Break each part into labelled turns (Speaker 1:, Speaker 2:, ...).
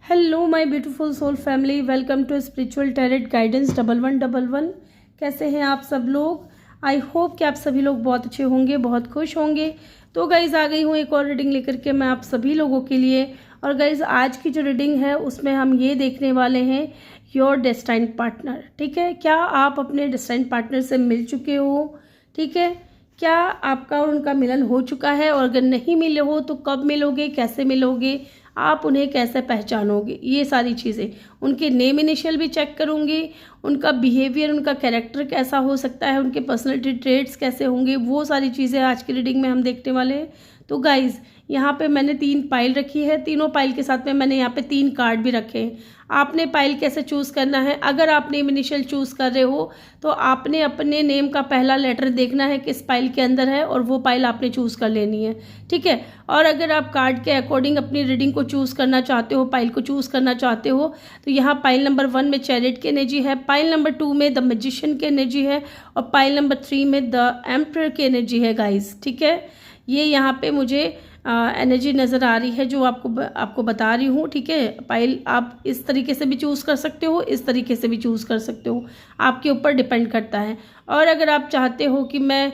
Speaker 1: Hello my beautiful soul family, welcome to spiritual tarot guidance 1111। कैसे हैं आप सब लोग? आई होप कि आप सभी लोग बहुत अच्छे होंगे, बहुत खुश होंगे। तो गाइज़ आ गई हूँ एक और रीडिंग लेकर के मैं आप सभी लोगों के लिए। और गाइज़ आज की जो रीडिंग है उसमें हम ये देखने वाले हैं योर डेस्टाइन्ड पार्टनर। ठीक है, क्या आप अपने डेस्टाइन्ड पार्टनर से मिल चुके हो? ठीक है, क्या आपका और उनका मिलन हो चुका है? और अगर नहीं मिले हो तो कब मिलोगे, कैसे मिलोगे, आप उन्हें कैसे पहचानोगे, ये सारी चीज़ें। उनके नेम इनिशियल भी चेक करूँगी, उनका बिहेवियर, उनका कैरेक्टर कैसा हो सकता है, उनके पर्सनैलिटी ट्रेट्स कैसे होंगे, वो सारी चीज़ें आज की रीडिंग में हम देखने वाले हैं। तो गाइज़ यहाँ पे मैंने 3 पाइल रखी है, तीनों पाइल के साथ में मैंने यहाँ पे 3 कार्ड भी रखे हैं। आपने पाइल कैसे चूज़ करना है? अगर आप नेम इनिशियल चूज़ कर रहे हो तो आपने अपने नेम का पहला लेटर देखना है किस पाइल के अंदर है और वो पाइल आपने चूज़ कर लेनी है। ठीक है, और अगर आप कार्ड के अकॉर्डिंग अपनी रीडिंग को चूज़ करना चाहते हो, पाइल को चूज़ करना चाहते हो, तो यहाँ पाइल नंबर 1 में चैरिट की एनर्जी है, पाइल नंबर 2 में द मैजिशियन की एनर्जी है और पाइल नंबर 3 में द एम्परर की एनर्जी है गाइज। ठीक है, ये यहाँ पे मुझे एनर्जी नज़र आ रही है जो आपको बता रही हूँ। ठीक है, पाइल आप इस तरीके से भी चूज़ कर सकते हो, इस तरीके से भी चूज़ कर सकते हो, आपके ऊपर डिपेंड करता है। और अगर आप चाहते हो कि मैं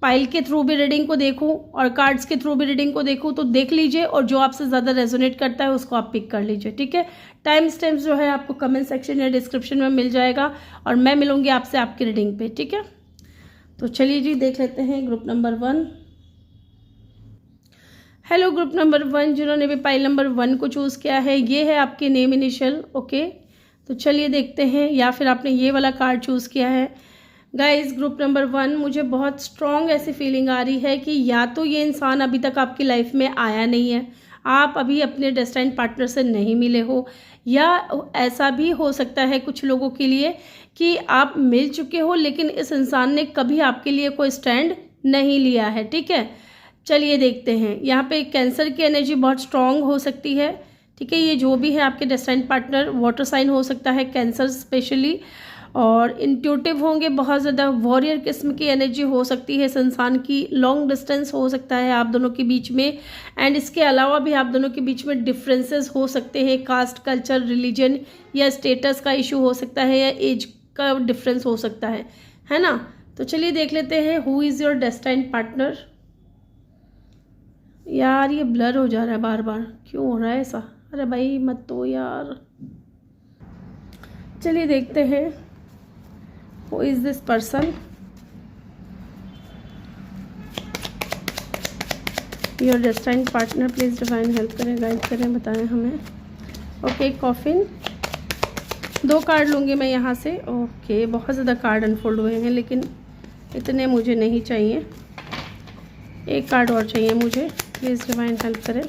Speaker 1: पाइल के थ्रू भी रीडिंग को देखूं और कार्ड्स के थ्रू भी रीडिंग को देखूं तो देख लीजिए, और जो आपसे ज़्यादा रेजोनेट करता है उसको आप पिक कर लीजिए। ठीक है, टाइम स्टैम्प्स जो है आपको कमेंट सेक्शन या डिस्क्रिप्शन में मिल जाएगा और मैं मिलूंगी आपसे आपकी रीडिंग पे। ठीक है, तो चलिए जी देख लेते हैं group number 1। Hello group number 1, जिन्होंने भी पाइल नंबर 1 को चूज़ किया है, ये है आपके नेम इनिशियल। ओके, तो चलिए देखते हैं, या फिर आपने ये वाला कार्ड चूज़ किया है। गाइस ग्रुप नंबर 1, मुझे बहुत स्ट्रॉन्ग ऐसी फीलिंग आ रही है कि या तो ये इंसान अभी तक आपकी लाइफ में आया नहीं है, आप अभी अपने डेस्टाइन्ड पार्टनर से नहीं मिले हो, या ऐसा भी हो सकता है कुछ लोगों के लिए कि आप मिल चुके हो लेकिन इस इंसान ने कभी आपके लिए कोई स्टैंड नहीं लिया है। ठीक है, चलिए देखते हैं। यहाँ पे कैंसर की एनर्जी बहुत स्ट्रॉन्ग हो सकती है। ठीक है, ये जो भी है आपके डेस्टाइन्ड पार्टनर वाटर साइन हो सकता है, कैंसर स्पेशली, और इंट्यूटिव होंगे, बहुत ज़्यादा वॉरियर किस्म की एनर्जी हो सकती है इस इंसान की, लॉन्ग डिस्टेंस हो सकता है आप दोनों के बीच में, एंड इसके अलावा भी आप दोनों के बीच में डिफरेंसेस हो सकते हैं, कास्ट, कल्चर, रिलीजन या स्टेटस का इशू हो सकता है, या एज का डिफरेंस हो सकता है ना। तो चलिए देख लेते हैं who is your destined partner. यार ये ब्लर हो जा रहा है बार बार, क्यों हो रहा है ऐसा? अरे भाई मत तो यार। चलिए देखते हैं who is this person, your destined partner. Please divine help करें, गाइड करें, बताएं हमें। ओके, कॉफिन 2 कार्ड लूँगी मैं यहाँ से। ओके, बहुत ज़्यादा कार्ड अनफोल्ड हुए हैं लेकिन इतने मुझे नहीं चाहिए, 1 कार्ड और चाहिए मुझे। प्लीज़ डिवाइन हेल्प करें,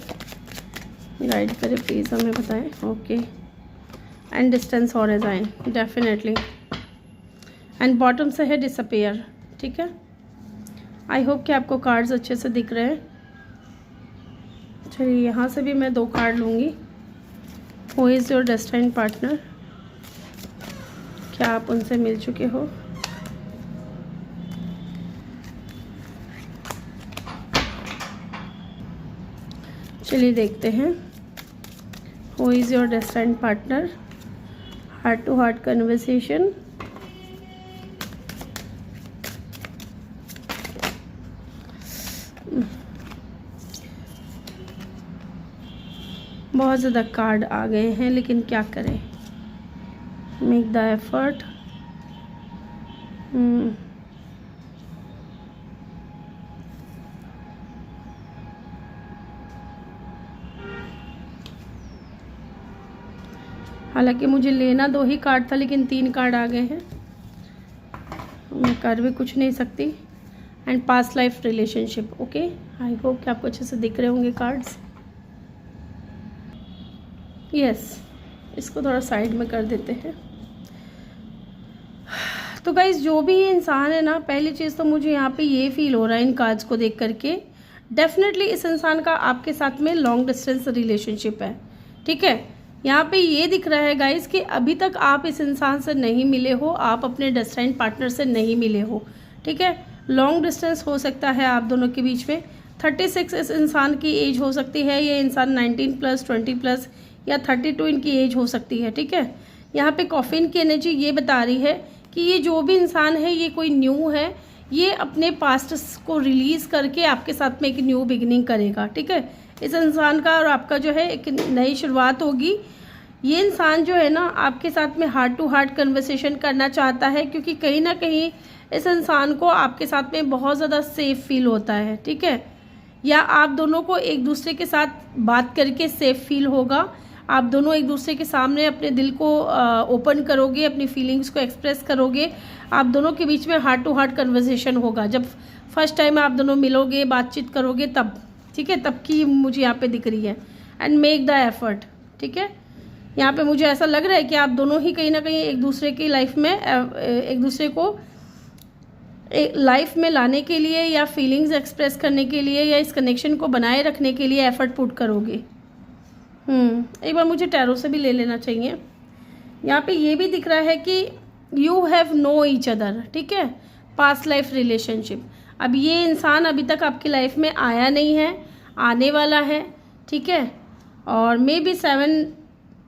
Speaker 1: गाइड करें, प्लीज़ हमें बताएं। Okay, and distance horizon definitely, and bottom से है डिसअपियर। ठीक है, आई होप कि आपको कार्ड्स अच्छे से दिख रहे हैं। चलिए यहाँ से भी मैं 2 कार्ड लूँगी। Who is your destined partner, क्या आप उनसे मिल चुके हो? चलिए देखते हैं who is your destined partner, heart to heart conversation. बहुत ज़्यादा कार्ड आ गए हैं लेकिन क्या करें, मेक द एफर्ट। हालांकि मुझे लेना 2 ही कार्ड था लेकिन 3 कार्ड आ गए हैं, मैं कर भी कुछ नहीं सकती। And past life relationship. Okay, I hope कि आपको अच्छे से दिख रहे होंगे कार्ड्स। यस, इसको थोड़ा साइड में कर देते हैं। तो गाइज जो भी ये इंसान है ना, पहली चीज़ तो मुझे यहाँ पे ये फील हो रहा है इन कार्ड्स को देख करके, डेफिनेटली इस इंसान का आपके साथ में लॉन्ग डिस्टेंस रिलेशनशिप है। ठीक है, यहाँ पे ये दिख रहा है गाइज कि अभी तक आप इस इंसान से नहीं मिले हो, आप अपने डेस्टाइन्ड पार्टनर से नहीं मिले हो। ठीक है, लॉन्ग डिस्टेंस हो सकता है आप दोनों के बीच में। 36 इस इंसान की एज हो सकती है, ये इंसान 19+, 20+ या 32 इनकी एज हो सकती है। ठीक है, यहाँ पे कॉफिन की एनर्जी ये बता रही है कि ये जो भी इंसान है ये कोई न्यू है, ये अपने पास्ट को रिलीज़ करके आपके साथ में एक न्यू बिगिनिंग करेगा। ठीक है, इस इंसान का और आपका जो है एक नई शुरुआत होगी। ये इंसान जो है ना आपके साथ में हार्ट टू हार्ट कन्वर्सेशन करना चाहता है, क्योंकि कहीं ना कहीं इस इंसान को आपके साथ में बहुत ज़्यादा सेफ फील होता है। ठीक है, या आप दोनों को एक दूसरे के साथ बात करके सेफ फील होगा। आप दोनों एक दूसरे के सामने अपने दिल को ओपन करोगे, अपनी फीलिंग्स को एक्सप्रेस करोगे। आप दोनों के बीच में हार्ट टू हार्ट कन्वर्सेशन होगा। जब फर्स्ट टाइम आप दोनों मिलोगे, बातचीत करोगे तब। ठीक है, तब की मुझे यहाँ पे दिख रही है। And make the effort. ठीक है, यहाँ पे मुझे ऐसा लग रहा है कि आप दोनों ही कहीं ना कहीं एक दूसरे की लाइफ में एक दूसरे को लाइफ में लाने के लिए या फीलिंग्स एक्सप्रेस करने के लिए या इस कनेक्शन को बनाए रखने के लिए एफर्ट पुट करोगे। एक बार मुझे टैरो से भी ले लेना चाहिए। यहाँ पे ये भी दिख रहा है कि you have know each other. ठीक है, पास्ट लाइफ रिलेशनशिप। अब ये इंसान अभी तक आपकी लाइफ में आया नहीं है, आने वाला है। ठीक है, और may be 7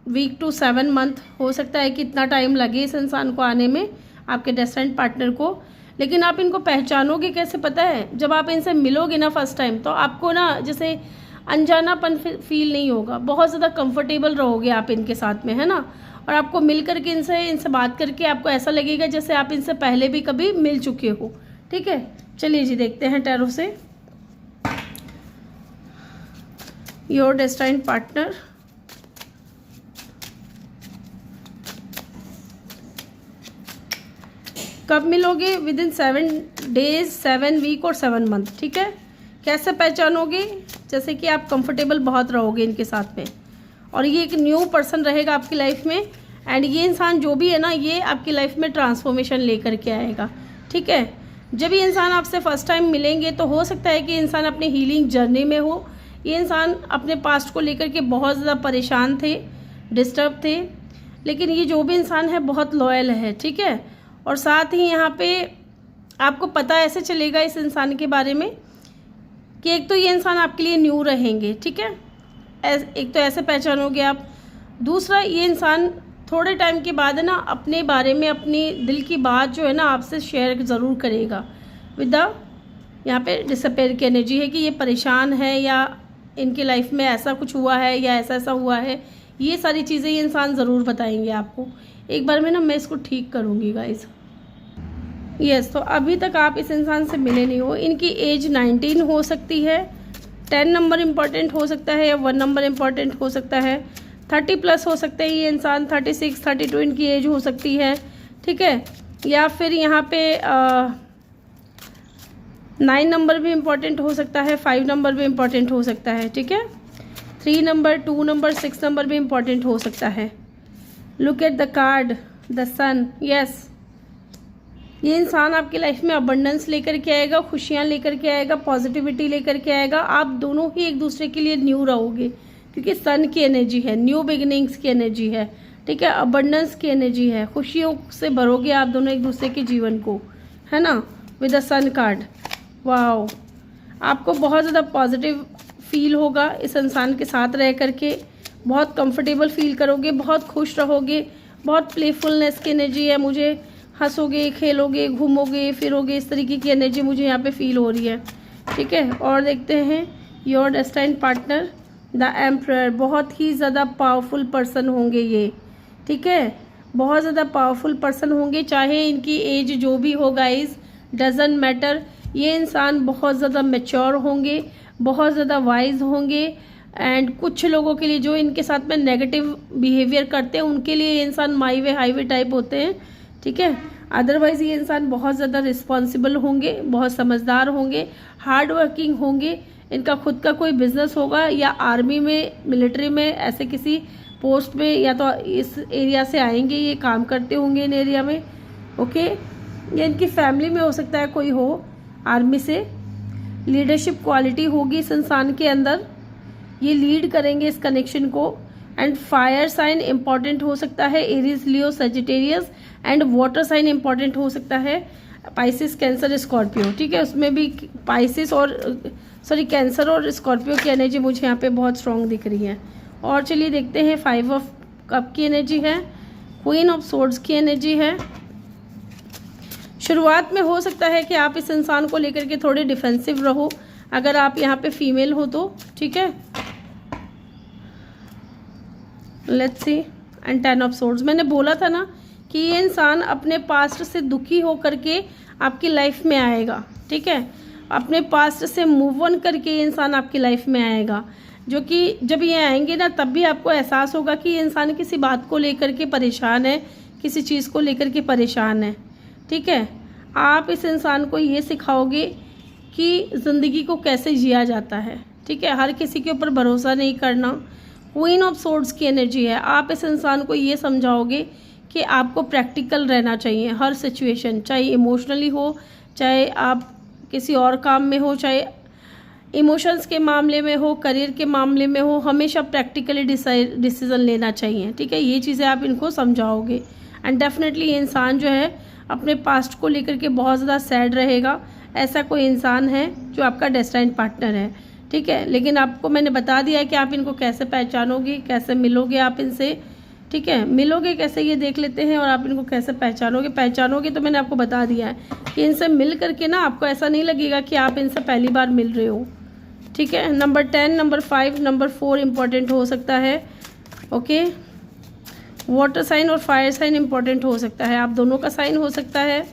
Speaker 1: week to 7 month हो सकता है कि इतना टाइम लगे इस इंसान को आने में, आपके डेस्टिनेड पार्टनर को। लेकिन आप इनको पहचानोगे कैसे पता है? जब आप इनसे मिलोगे ना फर्स्ट टाइम, तो आपको ना जैसे अनजानापन फील नहीं होगा, बहुत ज़्यादा कंफर्टेबल रहोगे आप इनके साथ में, है ना। और आपको मिल करके इनसे बात करके आपको ऐसा लगेगा जैसे आप इनसे पहले भी कभी मिल चुके हो। ठीक है, चलिए जी देखते हैं टैरो से। योर डेस्टिनेड पार्टनर, कब मिलोगे? विद इन 7 डेज, 7 वीक और 7 मंथ। ठीक है, कैसे पहचानोगे? जैसे कि आप कंफर्टेबल बहुत रहोगे इनके साथ में, और ये एक न्यू पर्सन रहेगा आपकी लाइफ में। एंड ये इंसान जो भी है ना, ये आपकी लाइफ में ट्रांसफॉर्मेशन लेकर के आएगा। ठीक है, जब ये इंसान आपसे फर्स्ट टाइम मिलेंगे तो हो सकता है कि इंसान अपने हीलिंग जर्नी में हो। ये इंसान अपने पास्ट को लेकर के बहुत ज़्यादा परेशान थे, डिस्टर्ब थे, लेकिन ये जो भी इंसान है बहुत लॉयल है। ठीक है, और साथ ही यहाँ पे आपको पता ऐसे चलेगा इस इंसान के बारे में कि एक तो ये इंसान आपके लिए न्यू रहेंगे। ठीक है, एक तो ऐसे पहचानोगे आप। दूसरा, ये इंसान थोड़े टाइम के बाद है ना अपने बारे में, अपनी दिल की बात जो है ना आपसे शेयर ज़रूर करेगा। विद द यहाँ पे डिसअपेयर की एनर्जी है कि ये परेशान है या इनकी लाइफ में ऐसा कुछ हुआ है या ऐसा ऐसा हुआ है, ये सारी चीज़ें ये इंसान ज़रूर बताएंगे आपको। एक बार में ना मैं इसको ठीक करूँगी गाइस। यस, तो अभी तक आप इस इंसान से मिले नहीं हो। इनकी एज 19 हो सकती है, 10 नंबर इम्पॉर्टेंट हो सकता है या 1 नंबर इम्पॉर्टेंट हो सकता है। 30 प्लस हो सकते हैं ये इंसान, 36, 32 इनकी एज हो सकती है। ठीक है, या फिर यहाँ पे 9 नंबर भी इम्पॉर्टेंट हो सकता है, 5 नंबर भी इम्पॉर्टेंट हो सकता है। ठीक है, 3 नंबर, 2 नंबर, 6 नंबर भी इम्पॉर्टेंट हो सकता है। Look at the card, the sun. Yes, ये इंसान आपकी लाइफ में अबंडेंस लेकर के आएगा, खुशियाँ लेकर के आएगा, पॉजिटिविटी लेकर के आएगा। आप दोनों ही एक दूसरे के लिए न्यू रहोगे, क्योंकि सन की एनर्जी है, न्यू बिगिनिंग्स की एनर्जी है। ठीक है, अबंडेंस की एनर्जी है, खुशियों से भरोगे आप दोनों एक दूसरे के जीवन को, है ना। With the sun card, wow, आपको बहुत ज़्यादा पॉजिटिव फील होगा इस इंसान के साथ रह करके, बहुत कंफर्टेबल फील करोगे, बहुत खुश रहोगे, बहुत प्लेफुलनेस की एनर्जी है। मुझे हंसोगे, खेलोगे, घूमोगे, फिरोगे, इस तरीके की एनर्जी मुझे यहाँ पे फील हो रही है। ठीक है, और देखते हैं योर डेस्टिनेड पार्टनर, द एम्परर। बहुत ही ज़्यादा पावरफुल पर्सन होंगे ये। ठीक है, बहुत ज़्यादा पावरफुल पर्सन होंगे, चाहे इनकी एज जो भी हो गाइज, डजंट मैटर। ये इंसान बहुत ज़्यादा मैच्योर होंगे, बहुत ज़्यादा वाइज होंगे। एंड कुछ लोगों के लिए जो इनके साथ में नेगेटिव बिहेवियर करते हैं, उनके लिए ये इंसान माई वे हाईवे टाइप होते हैं। ठीक है, अदरवाइज़ ये इंसान बहुत ज़्यादा रिस्पॉन्सिबल होंगे, बहुत समझदार होंगे, हार्ड वर्किंग होंगे। इनका खुद का कोई बिजनेस होगा, या आर्मी में, मिलिट्री में, ऐसे किसी पोस्ट में, या तो इस एरिया से आएंगे, ये काम करते होंगे इन एरिया में। ओके, या इनकी फैमिली में हो सकता है कोई हो आर्मी से। लीडरशिप क्वालिटी होगी इस इंसान के अंदर, ये लीड करेंगे इस कनेक्शन को। एंड फायर साइन इंपॉर्टेंट हो सकता है, Aries, Leo, Sagittarius. And water sign important हो सकता है, पाइसिस, कैंसर, स्कॉर्पियो। ठीक है, उसमें भी पाइसिस और कैंसर और स्कॉर्पियो की एनर्जी मुझे यहाँ पे बहुत स्ट्रॉन्ग दिख रही है। और चलिए देखते हैं 5 ऑफ कप की एनर्जी है, क्वीन ऑफ सोर्ड्स की एनर्जी है। शुरुआत में हो सकता है कि आप इस इंसान को लेकर के थोड़े डिफेंसिव रहो, अगर आप यहाँ पे फीमेल हो तो, ठीक है। Let's see, and 10 of swords. मैंने बोला था ना कि ये इंसान अपने पास्ट से दुखी हो करके आपकी लाइफ में आएगा, ठीक है। अपने पास्ट से मूव ऑन करके ये इंसान आपकी लाइफ में आएगा, जो कि जब ये आएंगे ना तब भी आपको एहसास होगा कि ये इंसान किसी बात को लेकर के परेशान है, किसी चीज़ को लेकर के परेशान है, ठीक है। आप इस इंसान को ये सिखाओगे कि ज़िंदगी को कैसे जिया जाता है, ठीक है। हर किसी के ऊपर भरोसा नहीं करना। क्वीन ऑफ सोर्ड्स की एनर्जी है। आप इस इंसान को ये समझाओगे कि आपको प्रैक्टिकल रहना चाहिए हर सिचुएशन, चाहे इमोशनली हो, चाहे आप किसी और काम में हो, चाहे इमोशंस के मामले में हो, करियर के मामले में हो, हमेशा प्रैक्टिकली डिसीजन लेना चाहिए, ठीक है। ये चीज़ें आप इनको समझाओगे एंड डेफिनेटली ये इंसान जो है अपने पास्ट को लेकर के बहुत ज़्यादा सैड रहेगा। ऐसा कोई इंसान है जो आपका डेस्टाइन्ड पार्टनर है, ठीक है। लेकिन आपको मैंने बता दिया है कि आप इनको कैसे पहचानोगे, कैसे मिलोगे आप इनसे, ठीक है। मिलोगे कैसे ये देख लेते हैं, और आप इनको कैसे पहचानोगे तो मैंने आपको बता दिया है कि इनसे मिल करके ना आपको ऐसा नहीं लगेगा कि आप इनसे पहली बार मिल रहे हो, ठीक है। नंबर 10, नंबर 5, नंबर 4 इम्पॉर्टेंट हो सकता है, ओके। वाटर साइन और फायर साइन इम्पॉर्टेंट हो सकता है। आप दोनों का साइन हो सकता है,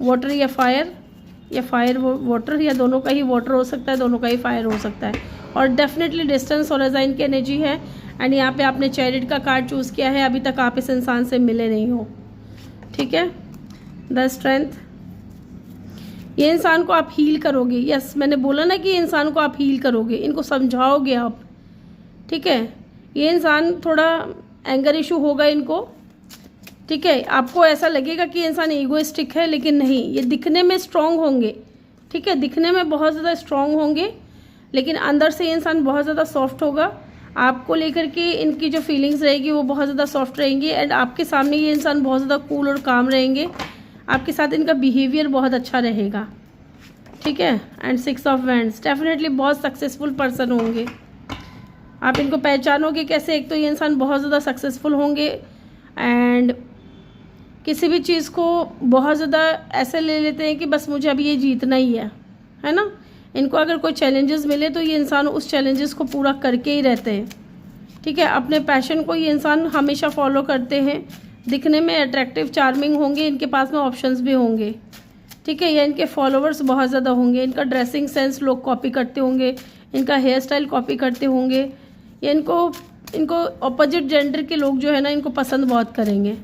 Speaker 1: वाटर या फायर वाटर, या दोनों का ही वाटर हो सकता है, दोनों का ही फायर हो सकता है। और डेफिनेटली डिस्टेंस और अजाइन की एनर्जी है। एंड यहाँ पे आपने चैरिट का कार्ड चूज़ किया है। अभी तक आप इस इंसान से मिले नहीं हो, ठीक है। द स्ट्रेंथ, ये इंसान को आप हील करोगे। यस, मैंने बोला ना कि इंसान को आप हील करोगे, इनको समझाओगे आप, ठीक है। ये इंसान थोड़ा एंगर इशू होगा इनको, ठीक है। आपको ऐसा लगेगा कि इंसान ईगोइस्टिक है, लेकिन नहीं, ये दिखने में स्ट्रांग होंगे, ठीक है। दिखने में बहुत ज़्यादा स्ट्रांग होंगे, लेकिन अंदर से ये इंसान बहुत ज़्यादा सॉफ्ट होगा। आपको लेकर के इनकी जो फीलिंग्स रहेगी वो बहुत ज़्यादा सॉफ्ट रहेंगी। एंड आपके सामने ये इंसान बहुत ज़्यादा कूल और काम रहेंगे। आपके साथ इनका बिहेवियर बहुत अच्छा रहेगा, ठीक है। एंड 6 ऑफ वैंड्स, डेफिनेटली बहुत सक्सेसफुल पर्सन होंगे। आप इनको पहचानोगे कैसे, एक तो ये इंसान बहुत ज़्यादा सक्सेसफुल होंगे एंड किसी भी चीज़ को बहुत ज़्यादा ऐसे ले लेते हैं कि बस मुझे अभी ये जीतना ही है ना। इनको अगर कोई चैलेंजेस मिले तो ये इंसान उस चैलेंजेस को पूरा करके ही रहते हैं, ठीक है। अपने पैशन को ये इंसान हमेशा फॉलो करते हैं। दिखने में अट्रैक्टिव, चार्मिंग होंगे, इनके पास में ऑप्शंस भी होंगे, ठीक है। या इनके फॉलोअर्स बहुत ज़्यादा होंगे। इनका ड्रेसिंग सेंस लोग कॉपी करते होंगे, इनका हेयर स्टाइल कॉपी करते होंगे, या इनको ऑपोजिट जेंडर के लोग जो है ना इनको पसंद बहुत करेंगे,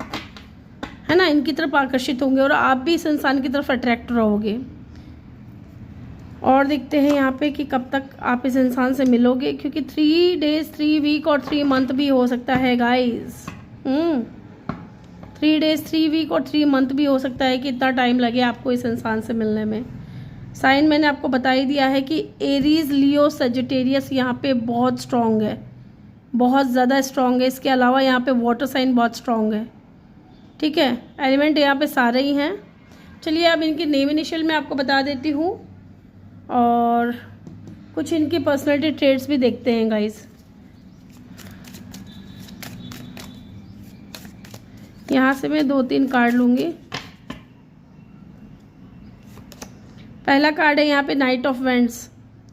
Speaker 1: है ना। इनकी तरफ आकर्षित होंगे और आप भी इस इंसान की तरफ अट्रैक्ट रहोगे। और देखते हैं यहाँ पे कि कब तक आप इस इंसान से मिलोगे, क्योंकि 3 डेज 3 वीक और 3 मंथ भी हो सकता है गाइस। 3 डेज 3 वीक और 3 मंथ भी हो सकता है कि इतना टाइम लगे आपको इस इंसान से मिलने में। साइन मैंने आपको बता ही दिया है कि एरीज, लियो, सजिटेरियस यहाँ पे बहुत स्ट्रॉन्ग है, बहुत ज़्यादा स्ट्रॉन्ग है। इसके अलावा यहाँ पे वाटर साइन बहुत स्ट्रॉन्ग है, ठीक है। एलिमेंट यहाँ पे सारे ही हैं। चलिए अब इनके नेम इनिशियल मैं आपको बता देती हूँ और कुछ इनकी पर्सनैलिटी ट्रेट्स भी देखते हैं गाइस। यहाँ से मैं 2-3 कार्ड लूँगी। पहला कार्ड है यहाँ पे नाइट ऑफ वैंड्स।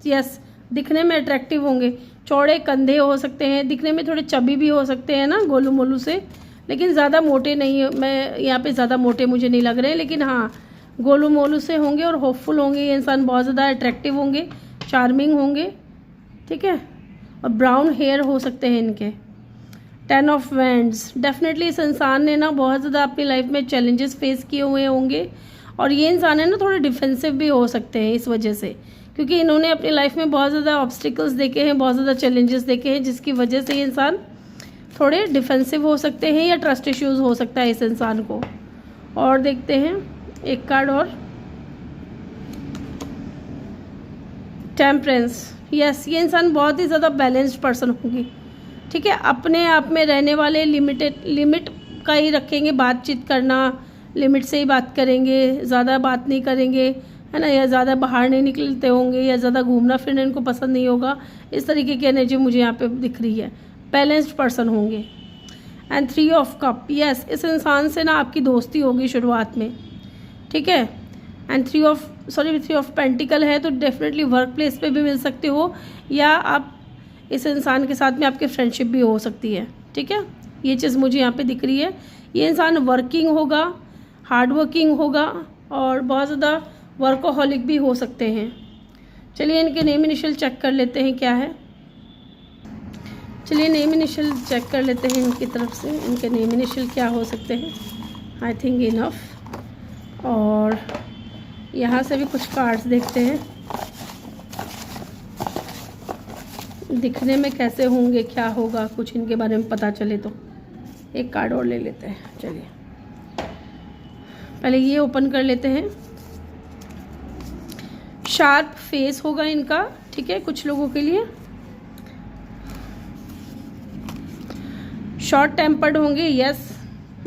Speaker 1: यस, दिखने में अट्रैक्टिव होंगे, चौड़े कंधे हो सकते हैं, दिखने में थोड़े चबी भी हो सकते हैं ना, गोलू मोलू से, लेकिन ज़्यादा मोटे नहीं। मैं यहाँ पे ज़्यादा मोटे मुझे नहीं लग रहे हैं, लेकिन हाँ गोलू मोलू से होंगे और होपफुल होंगे। ये इंसान बहुत ज़्यादा अट्रैक्टिव होंगे, चार्मिंग होंगे, ठीक है। और ब्राउन हेयर हो सकते हैं इनके। 10 ऑफ वैंड्स, डेफिनेटली इस इंसान ने ना बहुत ज़्यादा अपनी लाइफ में चैलेंजेस फेस किए हुए होंगे और ये इंसान है ना थोड़े डिफेंसिव भी हो सकते हैं इस वजह से, क्योंकि इन्होंने अपनी लाइफ में बहुत ज़्यादा ऑब्स्टिकल्स देखे हैं, बहुत ज़्यादा चैलेंजेस देखे हैं, जिसकी वजह से ये इंसान थोड़े डिफेंसिव हो सकते हैं या ट्रस्ट इश्यूज़ हो सकता है इस इंसान को। और देखते हैं एक कार्ड और, टेम्परेंस। यस, ये इंसान बहुत ही ज़्यादा बैलेंस्ड पर्सन होंगी, ठीक है। अपने आप में रहने वाले, लिमिट का ही रखेंगे, बातचीत करना लिमिट से ही बात करेंगे, ज़्यादा बात नहीं करेंगे, है ना, या ज़्यादा बाहर नहीं निकलते होंगे, या ज़्यादा घूमना फिरना इनको पसंद नहीं होगा। इस तरीके की एनर्जी मुझे यहाँ पे दिख रही है। बैलेंस्ड पर्सन होंगे। एंड 3 ऑफ कप, यस, इस इंसान से ना आपकी दोस्ती होगी शुरुआत में, ठीक है। एंड 3 ऑफ पेंटिकल है तो डेफिनेटली वर्क प्लेस पे भी मिल सकते हो, या आप इस इंसान के साथ में आपकी फ्रेंडशिप भी हो सकती है, ठीक है। ये चीज़ मुझे यहाँ पे दिख रही है। ये इंसान वर्किंग होगा, हार्ड वर्किंग होगा और बहुत ज़्यादा वर्कोहॉलिक भी हो सकते हैं। चलिए इनके नेम इनिशियल चेक कर लेते हैं क्या है। चलिए नेम इनिशियल चेक कर लेते हैं इनकी तरफ से, इनके नेम इनिशियल क्या हो सकते हैं। I think enough. और यहाँ से भी कुछ कार्ड्स देखते हैं, दिखने में कैसे होंगे, क्या होगा, कुछ इनके बारे में पता चले तो। एक कार्ड और ले लेते हैं। चलिए पहले ये ओपन कर लेते हैं। शार्प फेस होगा इनका, ठीक है, कुछ लोगों के लिए। शॉर्ट टेम्पर्ड होंगे, यस,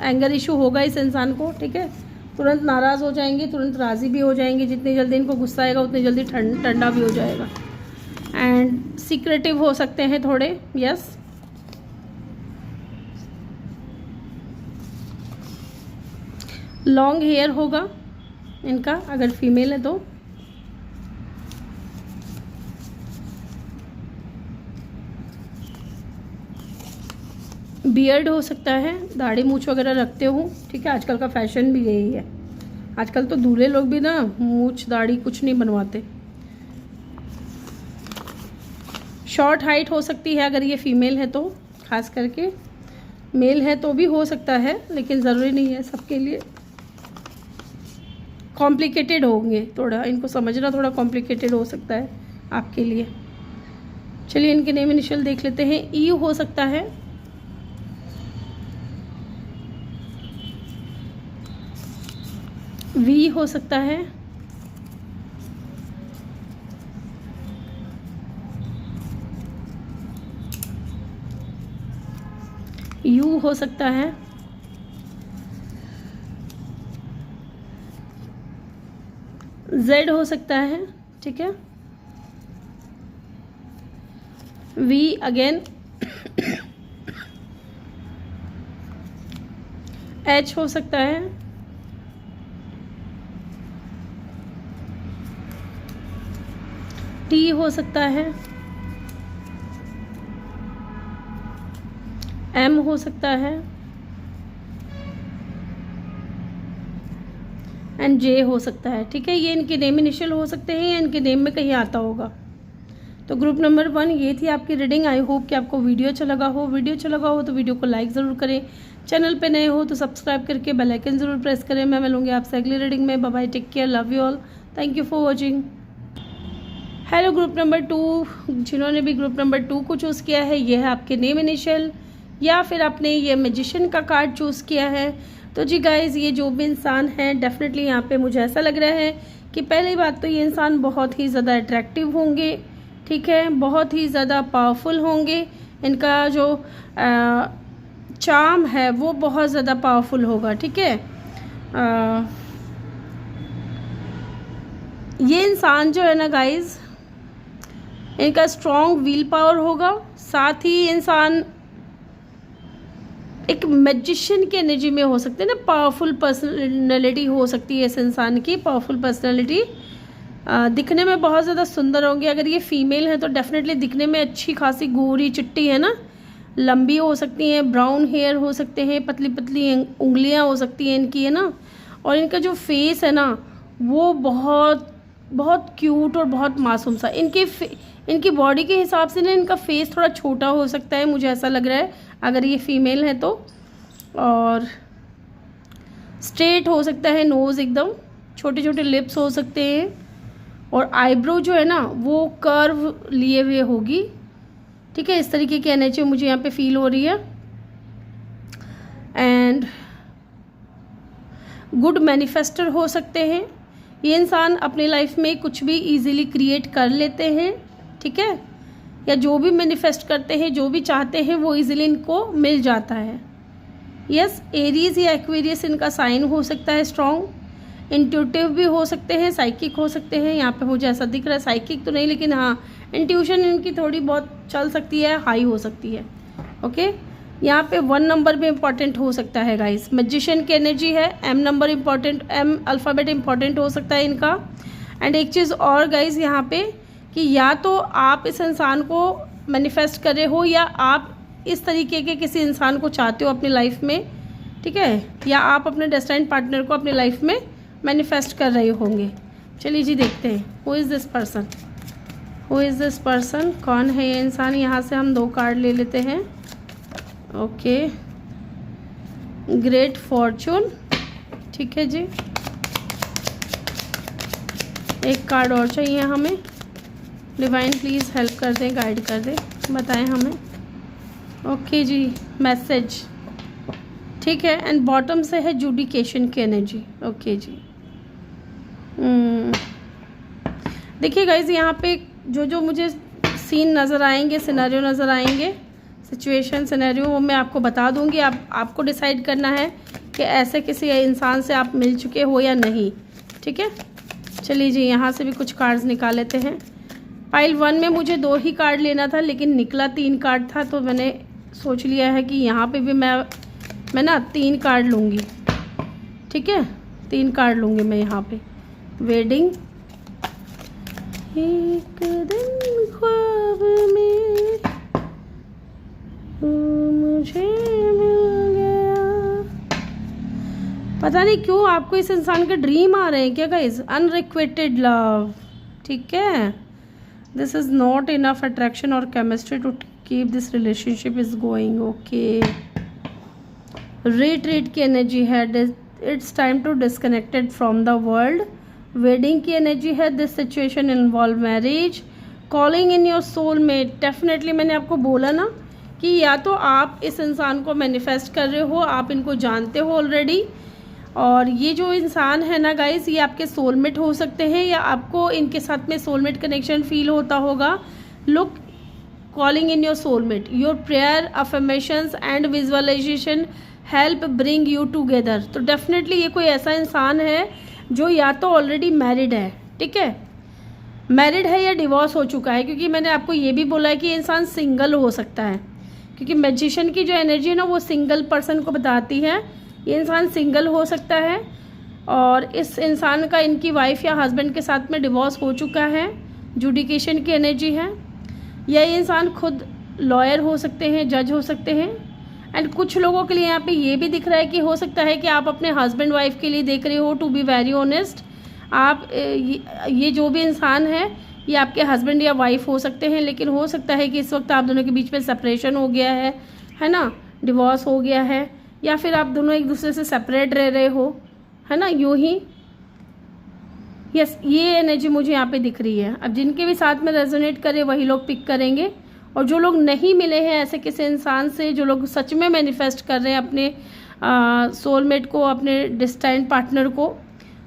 Speaker 1: एंगर इशू होगा इस इंसान को, ठीक है। तुरंत नाराज़ हो जाएंगे, तुरंत राज़ी भी हो जाएंगे। जितनी जल्दी इनको गुस्सा आएगा उतनी जल्दी ठंडा भी हो जाएगा। एंड सीक्रेटिव हो सकते हैं थोड़े, यस। लॉन्ग हेयर होगा इनका अगर फीमेल है तो। बियर्ड हो सकता है, दाढ़ी मूछ वगैरह रखते हो, ठीक है। आजकल का फैशन भी यही है, आजकल तो दूल्हे लोग भी ना मूछ दाढ़ी कुछ नहीं बनवाते। शॉर्ट हाइट हो सकती है अगर ये फीमेल है तो, खास करके। मेल है तो भी हो सकता है लेकिन ज़रूरी नहीं है सबके लिए। कॉम्प्लिकेटेड होंगे थोड़ा, इनको समझना थोड़ा कॉम्प्लिकेटेड हो सकता है आपके लिए। चलिए इनके नेम इनिशियल देख लेते हैं। ई हो सकता है, वी हो सकता है, यू हो सकता है, जेड हो सकता है, ठीक है, वी अगेन, एच हो सकता है, टी हो सकता है, एम हो सकता है एंड जे हो सकता है, ठीक है। ये इनके नेम इनिशियल हो सकते हैं या इनके नेम में कहीं आता होगा। तो ग्रुप नंबर 1 ये थी आपकी रीडिंग। आई होप कि आपको वीडियो अच्छा लगा हो। वीडियो अच्छा लगा हो तो वीडियो को लाइक ज़रूर करें। चैनल पे नए हो तो सब्सक्राइब करके बेल आइकन ज़रूर प्रेस करें। मैं मिलूंगी आपसे अगली रीडिंग में। Bye bye, take care, love you all, thank you for watching. Hello group number 2, जिन्होंने भी ग्रुप नंबर 2 को चूज़ किया है, ये है आपके नेम इनिशियल, या फिर आपने ये मैजिशियन का कार्ड चूज़ किया है। तो जी गाइज़, ये जो भी इंसान है डेफिनेटली यहाँ पे मुझे ऐसा लग रहा है कि पहली बात तो ये इंसान बहुत ही ज़्यादा अट्रैक्टिव होंगे, ठीक है, बहुत ही ज़्यादा पावरफुल होंगे। इनका जो चार्म है वो बहुत ज़्यादा पावरफुल होगा, ठीक है। ये इंसान जो है ना गाइज़, इनका स्ट्रॉन्ग विल पावर होगा। साथ ही इंसान एक मैजिशियन की एनर्जी में हो सकते हैं ना, पावरफुल पर्सनैलिटी हो सकती है इस इंसान की, पावरफुल पर्सनैलिटी। दिखने में बहुत ज़्यादा सुंदर होंगे। अगर ये फीमेल है तो डेफिनेटली दिखने में अच्छी खासी गोरी चिट्टी है ना, लंबी हो सकती हैं, ब्राउन हेयर हो सकते हैं, पतली पतली उंगलियां हो सकती हैं इनकी, है ना। और इनका जो फेस है ना वो बहुत बहुत क्यूट और बहुत मासूम सा। इनकी बॉडी के हिसाब से ना इनका फेस थोड़ा छोटा हो सकता है, मुझे ऐसा लग रहा है अगर ये फीमेल है तो। और स्ट्रेट हो सकता है नोज़, एकदम छोटे छोटे लिप्स हो सकते हैं। और आईब्रो जो है ना वो कर्व लिए हुए होगी, ठीक है। इस तरीके की एनर्जी मुझे यहाँ पे फील हो रही है। एंड गुड मैनिफेस्टर हो सकते हैं। ये इंसान अपनी लाइफ में कुछ भी इजीली क्रिएट कर लेते हैं, ठीक है, या जो भी मैनिफेस्ट करते हैं, जो भी चाहते हैं वो इजीली इनको मिल जाता है। यस, एरीज या एक्वेरियस इनका साइन हो सकता है स्ट्रॉन्ग। इंट्यूटिव भी हो सकते हैं, साइकिक हो सकते हैं। यहाँ पे मुझे ऐसा दिख रहा है, साइकिक तो नहीं लेकिन हाँ इंट्यूशन इनकी थोड़ी बहुत चल सकती है, हाई हो सकती है। ओके। यहाँ पे 1 नंबर भी इम्पॉर्टेंट हो सकता है गाइस। मैजिशियन की एनर्जी है, M number important, M alphabet important हो सकता है इनका। एंड एक चीज़ और गाइस यहाँ पे कि या तो आप इस इंसान को मैनिफेस्ट कर रहे हो या आप इस तरीके के किसी इंसान को चाहते हो अपनी लाइफ में, ठीक है, या आप अपने डेस्टाइन्ड पार्टनर को अपनी लाइफ में मैनिफेस्ट कर रहे होंगे। चलिए जी देखते हैं who is this person, who is this person, कौन है ये इंसान। यहाँ से हम 2 कार्ड ले लेते हैं। ओके, ग्रेट फॉर्चून, ठीक है जी। एक कार्ड और चाहिए हमें। डिवाइन प्लीज़ हेल्प कर दें, गाइड कर दें, बताएं हमें। ओके जी, मैसेज, ठीक है। एंड बॉटम से है जुडिकेशन की एनर्जी। ओके जी। देखिए गाइज, यहाँ पे जो जो मुझे सीन नज़र आएंगे, सिनेरियो नज़र आएंगे, सिचुएशन सिनेरियो, वो मैं आपको बता दूंगी। आपको डिसाइड करना है कि ऐसे किसी इंसान से आप मिल चुके हो या नहीं, ठीक है। चलिए जी, यहाँ से भी कुछ कार्ड्स निकाल लेते हैं। पाइल 1 में मुझे 2 ही कार्ड लेना था, लेकिन निकला 3 कार्ड था, तो मैंने सोच लिया है कि यहाँ पे भी मैं ना 3 कार्ड लूँगी, ठीक है। 3 कार्ड लूँगी मैं यहाँ पे। वेडिंग, एक दिन ख्वाब में मुझे मिल गया। पता नहीं क्यों आपको इस इंसान के ड्रीम आ रहे हैं क्या गाइज। अनरिक्वेटेड लव, ठीक है। This is not enough attraction और chemistry to keep this relationship is going. Okay, retreat की एनर्जी है, it's time to disconnected from the world. Wedding की एनर्जी है, this situation involve marriage. Calling in your soulmate, definitely मैंने आपको बोला ना कि या तो आप इस इंसान को मैनिफेस्ट कर रहे हो, आप इनको जानते हो ऑलरेडी, और ये जो इंसान है ना गाइस, ये आपके सोलमेट हो सकते हैं या आपको इनके साथ में सोलमेट कनेक्शन फील होता होगा। Look, calling in your soulmate, your prayer, affirmations and visualisation help bring you together. तो डेफिनेटली ये कोई ऐसा इंसान है जो या तो ऑलरेडी मैरिड है, ठीक है, मैरिड है या डिवोर्स हो चुका है, क्योंकि मैंने आपको ये भी बोला है कि ये इंसान सिंगल हो सकता है, क्योंकि मैजिशियन की जो एनर्जी है ना वो सिंगल पर्सन को बताती है। ये इंसान सिंगल हो सकता है और इस इंसान का इनकी वाइफ या हस्बैंड के साथ में डिवोर्स हो चुका है, जुडिकेशन की एनर्जी है, या ये इंसान खुद लॉयर हो सकते हैं, जज हो सकते हैं। एंड कुछ लोगों के लिए यहाँ पे ये भी दिख रहा है कि हो सकता है कि आप अपने हस्बैंड वाइफ के लिए देख रहे हो। टू बी वेरी ऑनेस्ट, आप ये जो भी इंसान है ये आपके हस्बैंड या वाइफ हो सकते हैं, लेकिन हो सकता है कि इस वक्त आप दोनों के बीच में सेपरेशन हो गया है ना, डिवोर्स हो गया है, या फिर आप दोनों एक दूसरे से सेपरेट रह रहे हो, है ना, यूँ ही। यस, ये एनर्जी मुझे यहाँ पे दिख रही है। अब जिनके भी साथ में रेजोनेट करे वही लोग पिक करेंगे, और जो लोग नहीं मिले हैं ऐसे किसी इंसान से, जो लोग सच में मैनिफेस्ट कर रहे हैं अपने सोलमेट को, अपने डेस्टाइन्ड पार्टनर को,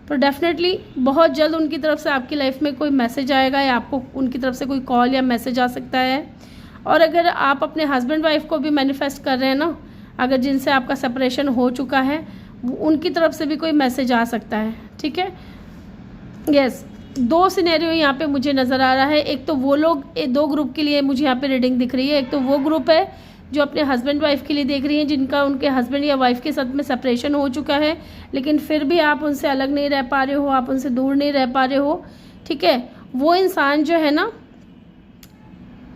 Speaker 1: तो डेफिनेटली बहुत जल्द उनकी तरफ से आपकी लाइफ में कोई मैसेज आएगा या आपको उनकी तरफ से कोई कॉल या मैसेज आ सकता है। और अगर आप अपने हस्बैंड वाइफ को भी मैनिफेस्ट कर रहे हैं ना, अगर जिनसे आपका सेपरेशन हो चुका है, उनकी तरफ से भी कोई मैसेज आ सकता है, ठीक है। यस, 2 सिनेरियो यहाँ पे मुझे नज़र आ रहा है। एक तो वो लोग, 2 ग्रुप के लिए मुझे यहाँ पे रीडिंग दिख रही है। एक तो वो ग्रुप है जो अपने हस्बैंड वाइफ के लिए देख रही हैं, जिनका उनके हस्बैंड या वाइफ के साथ में सेपरेशन हो चुका है, लेकिन फिर भी आप उनसे अलग नहीं रह पा रहे हो, आप उनसे दूर नहीं रह पा रहे हो, ठीक है। वो इंसान जो है ना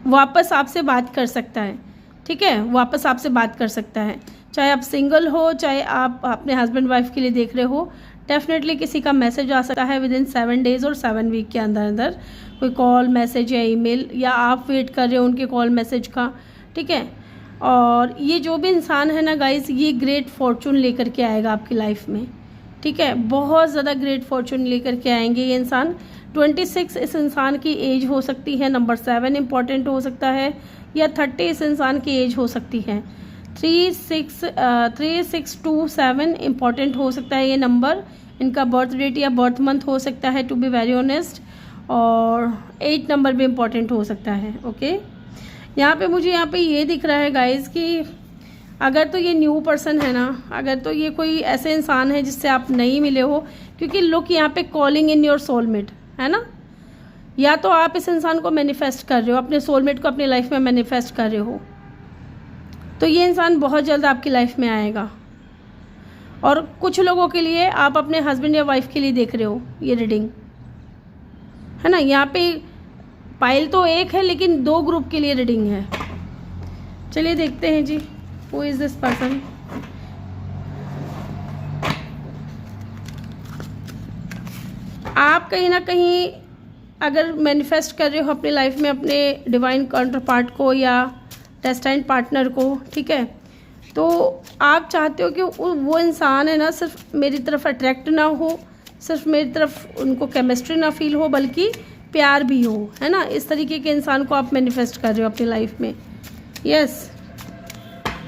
Speaker 1: वापस आपसे बात कर सकता है, ठीक है, वापस आपसे बात कर सकता है, चाहे आप सिंगल हो, चाहे आप अपने हस्बैंड वाइफ के लिए देख रहे हो। डेफिनेटली किसी का मैसेज आ सकता है विद इन 7 डेज़ और 7 वीक के अंदर अंदर, कोई कॉल, मैसेज या ईमेल, या आप वेट कर रहे हो उनके कॉल मैसेज का, ठीक है। और ये जो भी इंसान है ना गाइस, ये ग्रेट फॉर्चून लेकर के आएगा आपकी लाइफ में, ठीक है, बहुत ज़्यादा ग्रेट फॉर्चून लेकर के आएंगे ये इंसान। 26 इस इंसान की एज हो सकती है, नंबर 7 इम्पॉर्टेंट हो सकता है, या 30 इस इंसान की एज हो सकती है। 3627 इम्पॉर्टेंट हो सकता है ये नंबर, इनका बर्थ डेट या बर्थ मंथ हो सकता है, टू बी वेरी ऑनेस्ट। और 8 नंबर भी इम्पॉर्टेंट हो सकता है। ओके, यहाँ पे मुझे यहाँ पे ये दिख रहा है गाइज कि अगर तो ये न्यू पर्सन है ना, अगर तो ये कोई ऐसे इंसान है जिससे आप नहीं मिले हो, क्योंकि लुक यहाँ पे कॉलिंग इन योर सोलमेट है ना, या तो आप इस इंसान को मैनिफेस्ट कर रहे हो, अपने सोलमेट को अपनी लाइफ में मैनिफेस्ट कर रहे हो, तो ये इंसान बहुत जल्द आपकी लाइफ में आएगा। और कुछ लोगों के लिए आप अपने हस्बैंड या वाइफ के लिए देख रहे हो ये रीडिंग, है ना। यहाँ पे पाइल तो एक है लेकिन 2 ग्रुप के लिए रीडिंग है। चलिए देखते हैं जी, हु इज़ दिस पर्सन। आप कहीं ना कहीं अगर मैनिफेस्ट कर रहे हो अपनी लाइफ में अपने डिवाइन काउंटर पार्ट को या डेस्टाइन्ड पार्टनर को, ठीक है, तो आप चाहते हो कि वो इंसान है ना सिर्फ मेरी तरफ अट्रैक्ट ना हो, सिर्फ मेरी तरफ उनको केमिस्ट्री ना फील हो, बल्कि प्यार भी हो, है ना। इस तरीके के इंसान को आप मैनिफेस्ट कर रहे हो अपनी लाइफ में। यस,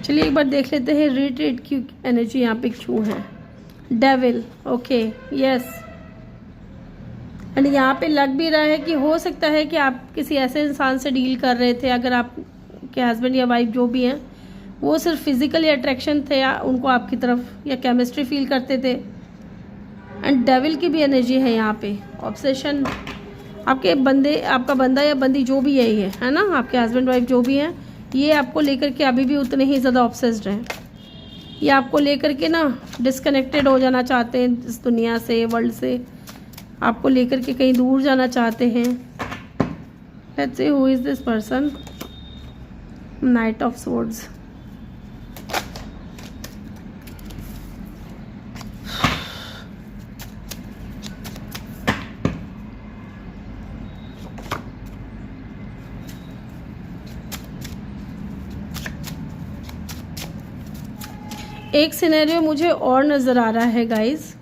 Speaker 1: चलिए एक बार देख लेते हैं रीट्रीट की एनर्जी यहाँ पे क्यों है। Devil, okay, yes. एंड यहाँ पे लग भी रहा है कि हो सकता है कि आप किसी ऐसे इंसान से डील कर रहे थे, अगर आपके हस्बैंड या वाइफ जो भी हैं वो सिर्फ फिजिकली अट्रैक्शन थे या उनको आपकी तरफ या केमिस्ट्री फील करते थे। एंड डेविल की भी एनर्जी है यहाँ पे, ऑब्सेशन। आपका बंदा या बंदी जो भी है ये, है ना, आपके हस्बैंड वाइफ जो भी हैं, ये आपको लेकर के अभी भी उतने ही ज़्यादा ऑब्सेस्ड हैं। ये आपको लेकर के ना डिस्कनेक्टेड हो जाना चाहते हैं इस दुनिया से, वर्ल्ड से, आपको लेकर के कहीं दूर जाना चाहते हैं। Let's see who is this person. Night of swords, एक सिनेरियो मुझे और नज़र आ रहा है गाइस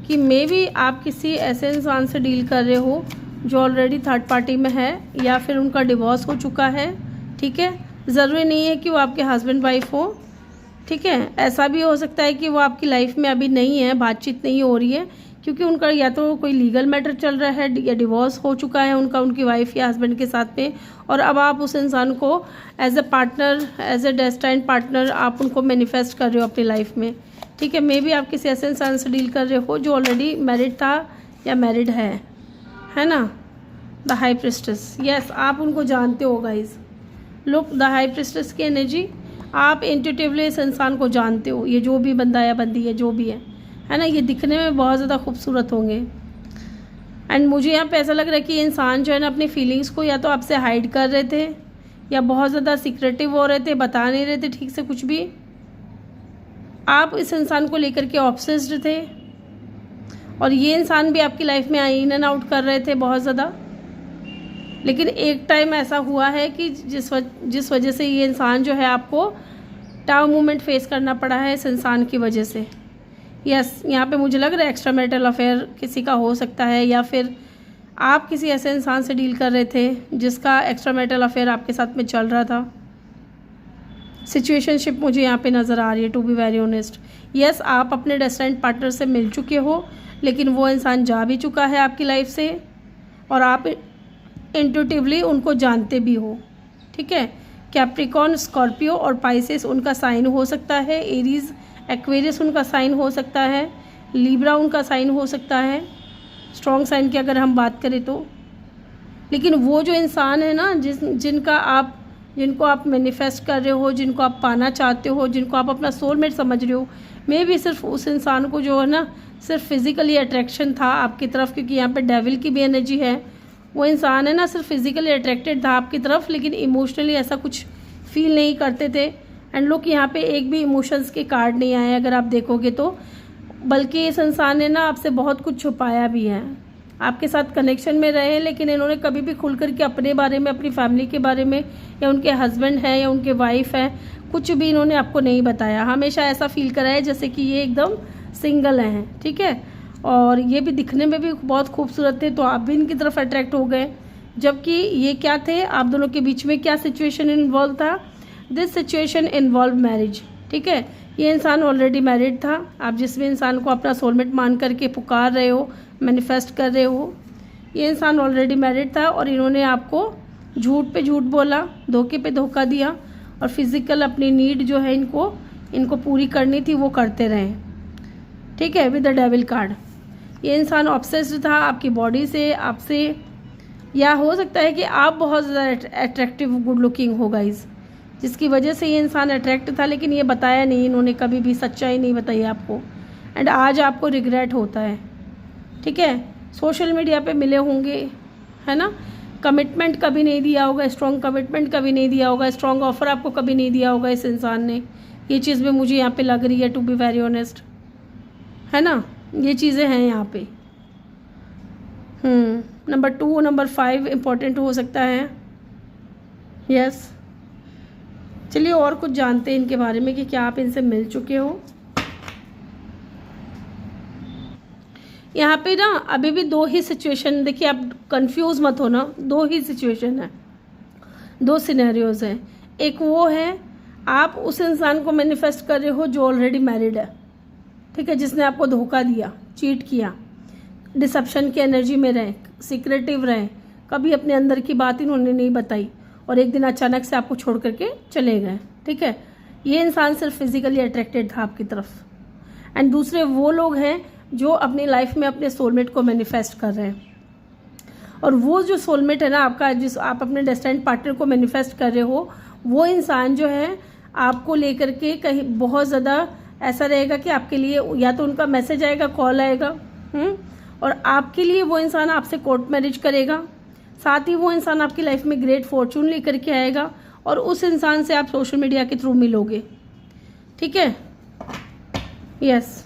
Speaker 1: कि मे बी आप किसी ऐसे इंसान से डील कर रहे हो जो ऑलरेडी थर्ड पार्टी में है या फिर उनका डिवोर्स हो चुका है, ठीक है। ज़रूरी नहीं है कि वो आपके हस्बैंड वाइफ हो, ठीक है। ऐसा भी हो सकता है कि वो आपकी लाइफ में अभी नहीं है, बातचीत नहीं हो रही है, क्योंकि उनका या तो कोई लीगल मैटर चल रहा है या डिवोर्स हो चुका है उनका उनकी वाइफ या हस्बैंड के साथ में, और अब आप उस इंसान को as a partner, as a destined partner आप उनको मैनिफेस्ट कर रहे हो अपनी लाइफ में, ठीक है। मे बी आप किसी ऐसे इंसान से डील कर रहे हो जो ऑलरेडी मैरिड था या मैरिड है ना। द हाई प्रिस्टेस, यस, आप उनको जानते हो guys. Look, the high priestess की एनर्जी, आप इंट्यूटिवली इस इंसान को जानते हो, ये जो भी बंदा या बंदी है जो भी है ना। ये दिखने में बहुत ज़्यादा खूबसूरत होंगे। एंड मुझे यहाँ पे ऐसा लग रहा है कि ये इंसान जो है ना अपनी फीलिंग्स को या तो आपसे हाइड कर रहे थे या बहुत ज़्यादा सीक्रेटिव हो रहे थे, बता नहीं रहे थे ठीक से कुछ भी। आप इस इंसान को लेकर के ऑब्सेस्ड थे और ये इंसान भी आपकी लाइफ में इन एंड आउट कर रहे थे बहुत ज़्यादा। लेकिन एक टाइम ऐसा हुआ है कि जिस वजह से ये इंसान जो है आपको टाउ मूवमेंट फेस करना पड़ा है इस इंसान की वजह से। यस, यहाँ पे मुझे लग रहा है एक्स्ट्रा मैरिटल अफेयर किसी का हो सकता है, या फिर आप किसी ऐसे इंसान से डील कर रहे थे जिसका एक्स्ट्रा मैरिटल अफेयर आपके साथ में चल रहा था। सिचुएशनशिप मुझे यहाँ पे नज़र आ रही है, to be very honest. Yes, आप अपने डेस्टाइन्ड पार्टनर से मिल चुके हो, लेकिन वो इंसान जा भी चुका है आपकी लाइफ से और आप इंट्यूटिवली उनको जानते भी हो, ठीक है। कैप्रिकॉर्न, स्कॉर्पियो और पाइसेस उनका साइन हो सकता है, एरीज, एक्वेरियस उनका साइन हो सकता है, लिब्रा उनका साइन हो सकता है, स्ट्रॉन्ग साइन की अगर हम बात करें तो। लेकिन वो जो इंसान है ना जिनको आप मैनिफेस्ट कर रहे हो, जिनको आप पाना चाहते हो, जिनको आप अपना सोलमेट समझ रहे हो, मे भी सिर्फ उस इंसान को जो है ना सिर्फ फिज़िकली अट्रैक्शन था आपकी तरफ, क्योंकि यहाँ पे डेविल की भी एनर्जी है। वो इंसान है ना सिर्फ फिज़िकली अट्रैक्टेड था आपकी तरफ, लेकिन इमोशनली ऐसा कुछ फील नहीं करते थे। एंड लुक, यहाँ पे एक भी इमोशंस के कार्ड नहीं आए अगर आप देखोगे तो, बल्कि इस इंसान ने ना आपसे बहुत कुछ छुपाया भी है। आपके साथ कनेक्शन में रहे, लेकिन इन्होंने कभी भी खुल कर के अपने बारे में, अपनी फैमिली के बारे में, या उनके हस्बैंड है या उनके वाइफ है, कुछ भी इन्होंने आपको नहीं बताया। हमेशा ऐसा फील कराया जैसे कि ये एकदम सिंगल हैं, ठीक है। और ये भी दिखने में भी बहुत खूबसूरत थे, तो आप भी इनकी तरफ अट्रैक्ट हो गए। जबकि ये क्या थे, आप दोनों के बीच में क्या सिचुएशन इन्वॉल्व था। दिस सिचुएशन इन्वॉल्व मैरिज, ठीक है। ये इंसान ऑलरेडी मैरिड था। आप जिस भी इंसान को अपना सोलमेट मान करके पुकार रहे हो, मैनिफेस्ट कर रहे हो, ये इंसान ऑलरेडी मैरिड था और इन्होंने आपको झूठ पे झूठ बोला, धोखे पे धोखा दिया और फिज़िकल अपनी नीड जो है इनको पूरी करनी थी, वो करते रहे, ठीक है, विद द डेविल कार्ड। ये इंसान ऑब्सेस्ड था आपकी बॉडी से, आपसे, या हो सकता है कि आप बहुत ज़्यादा अट्रैक्टिव, गुड लुकिंग हो गाइज। जिसकी वजह से ये इंसान अट्रैक्ट था, लेकिन ये बताया नहीं, इन्होंने कभी भी सच्चाई नहीं बताई आपको, एंड आज आपको रिग्रेट होता है। ठीक है, सोशल मीडिया पे मिले होंगे, है ना, कमिटमेंट कभी नहीं दिया होगा, स्ट्रॉन्ग कमिटमेंट कभी नहीं दिया होगा, स्ट्रॉन्ग ऑफर आपको कभी नहीं दिया होगा इस इंसान ने। ये चीज़ भी मुझे यहाँ पे लग रही है, टू बी वेरी ऑनेस्ट, है ना, ये चीज़ें हैं यहाँ पे। नंबर 2, नंबर 5 इम्पोर्टेंट हो सकता है। यस, चलिए और कुछ जानते हैं इनके बारे में कि क्या आप इनसे मिल चुके हो। यहाँ पे ना अभी भी 2 ही सिचुएशन, देखिए आप कंफ्यूज मत हो ना, 2 ही सिचुएशन है, 2 सिनेरियोज हैं। एक वो है आप उस इंसान को मैनिफेस्ट कर रहे हो जो ऑलरेडी मैरिड है, ठीक है, जिसने आपको धोखा दिया, चीट किया, डिसेप्शन की एनर्जी में रहे, सीक्रेटिव रहे, कभी अपने अंदर की बात इन्होंने नहीं बताई और एक दिन अचानक से आपको छोड़ करके चले गए। ठीक है, ये इंसान सिर्फ फिजिकली अट्रैक्टेड था आपकी तरफ। एंड दूसरे वो लोग हैं जो अपनी लाइफ में अपने सोलमेट को मैनिफेस्ट कर रहे हैं, और वो जो सोलमेट है ना आपका, जिस आप अपने डेस्टिन्ड पार्टनर को मैनिफेस्ट कर रहे हो, वो इंसान जो है आपको लेकर के कहीं बहुत ज़्यादा ऐसा रहेगा कि आपके लिए या तो उनका मैसेज आएगा, कॉल आएगा, और आपके लिए वो इंसान आपसे कोर्ट मैरिज करेगा, साथ ही वो इंसान आपकी लाइफ में ग्रेट फॉर्चून लेकर के आएगा, और उस इंसान से आप सोशल मीडिया के थ्रू मिलोगे। ठीक है, यस,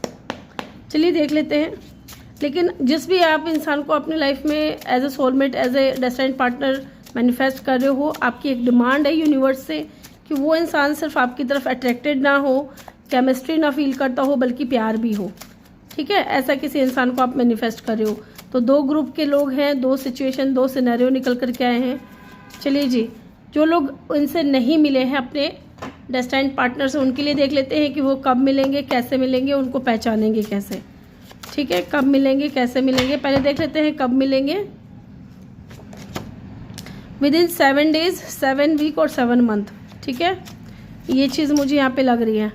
Speaker 1: चलिए देख लेते हैं। लेकिन जिस भी आप इंसान को अपनी लाइफ में as a soulmate, as a destined partner manifest कर रहे हो, आपकी एक डिमांड है यूनिवर्स से कि वो इंसान सिर्फ आपकी तरफ अट्रैक्टेड ना हो, केमिस्ट्री ना फील करता हो, बल्कि प्यार भी हो। ठीक है, ऐसा किसी इंसान को आप मैनिफेस्ट कर रहे हो। तो 2 ग्रुप के लोग हैं, 2 सिचुएशन, 2 सिनेरियो निकल कर के आए हैं। चलिए जी, जो लोग इनसे नहीं मिले हैं अपने डेस्टिन्ड पार्टनर से, उनके लिए देख लेते हैं कि वो कब मिलेंगे, कैसे मिलेंगे, उनको पहचानेंगे कैसे। ठीक है, कब मिलेंगे, कैसे मिलेंगे, पहले देख लेते हैं कब मिलेंगे। विदिन 7 डेज, 7 वीक और 7 मंथ। ठीक है, ये चीज़ मुझे यहाँ पे लग रही है।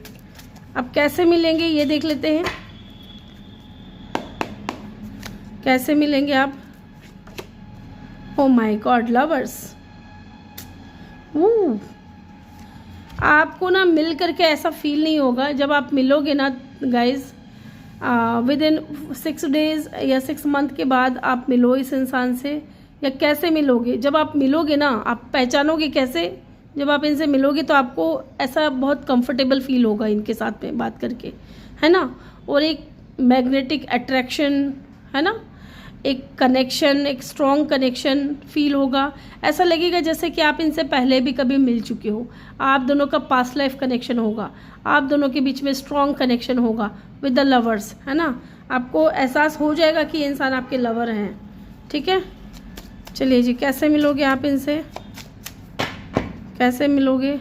Speaker 1: अब कैसे मिलेंगे ये देख लेते हैं, कैसे मिलेंगे आप। ओ माय गॉड, लवर्स, आपको ना मिल करके ऐसा फील नहीं होगा। जब आप मिलोगे ना गाइज, विद इन 6 डेज या 6 मंथ के बाद आप मिलो इस इंसान से। या कैसे मिलोगे, जब आप मिलोगे ना, आप पहचानोगे कैसे, जब आप इनसे मिलोगे तो आपको ऐसा बहुत कंफर्टेबल फील होगा इनके साथ में बात करके, है ना, और एक मैग्नेटिक अट्रैक्शन, है ना, एक कनेक्शन, एक स्ट्रॉन्ग कनेक्शन फील होगा। ऐसा लगेगा जैसे कि आप इनसे पहले भी कभी मिल चुके हो, आप दोनों का पास्ट लाइफ कनेक्शन होगा, आप दोनों के बीच में स्ट्रॉन्ग कनेक्शन होगा विद द लवर्स, है ना, आपको एहसास हो जाएगा कि ये इंसान आपके लवर हैं। ठीक है, चलिए जी, कैसे मिलोगे आप इनसे, कैसे मिलोगे।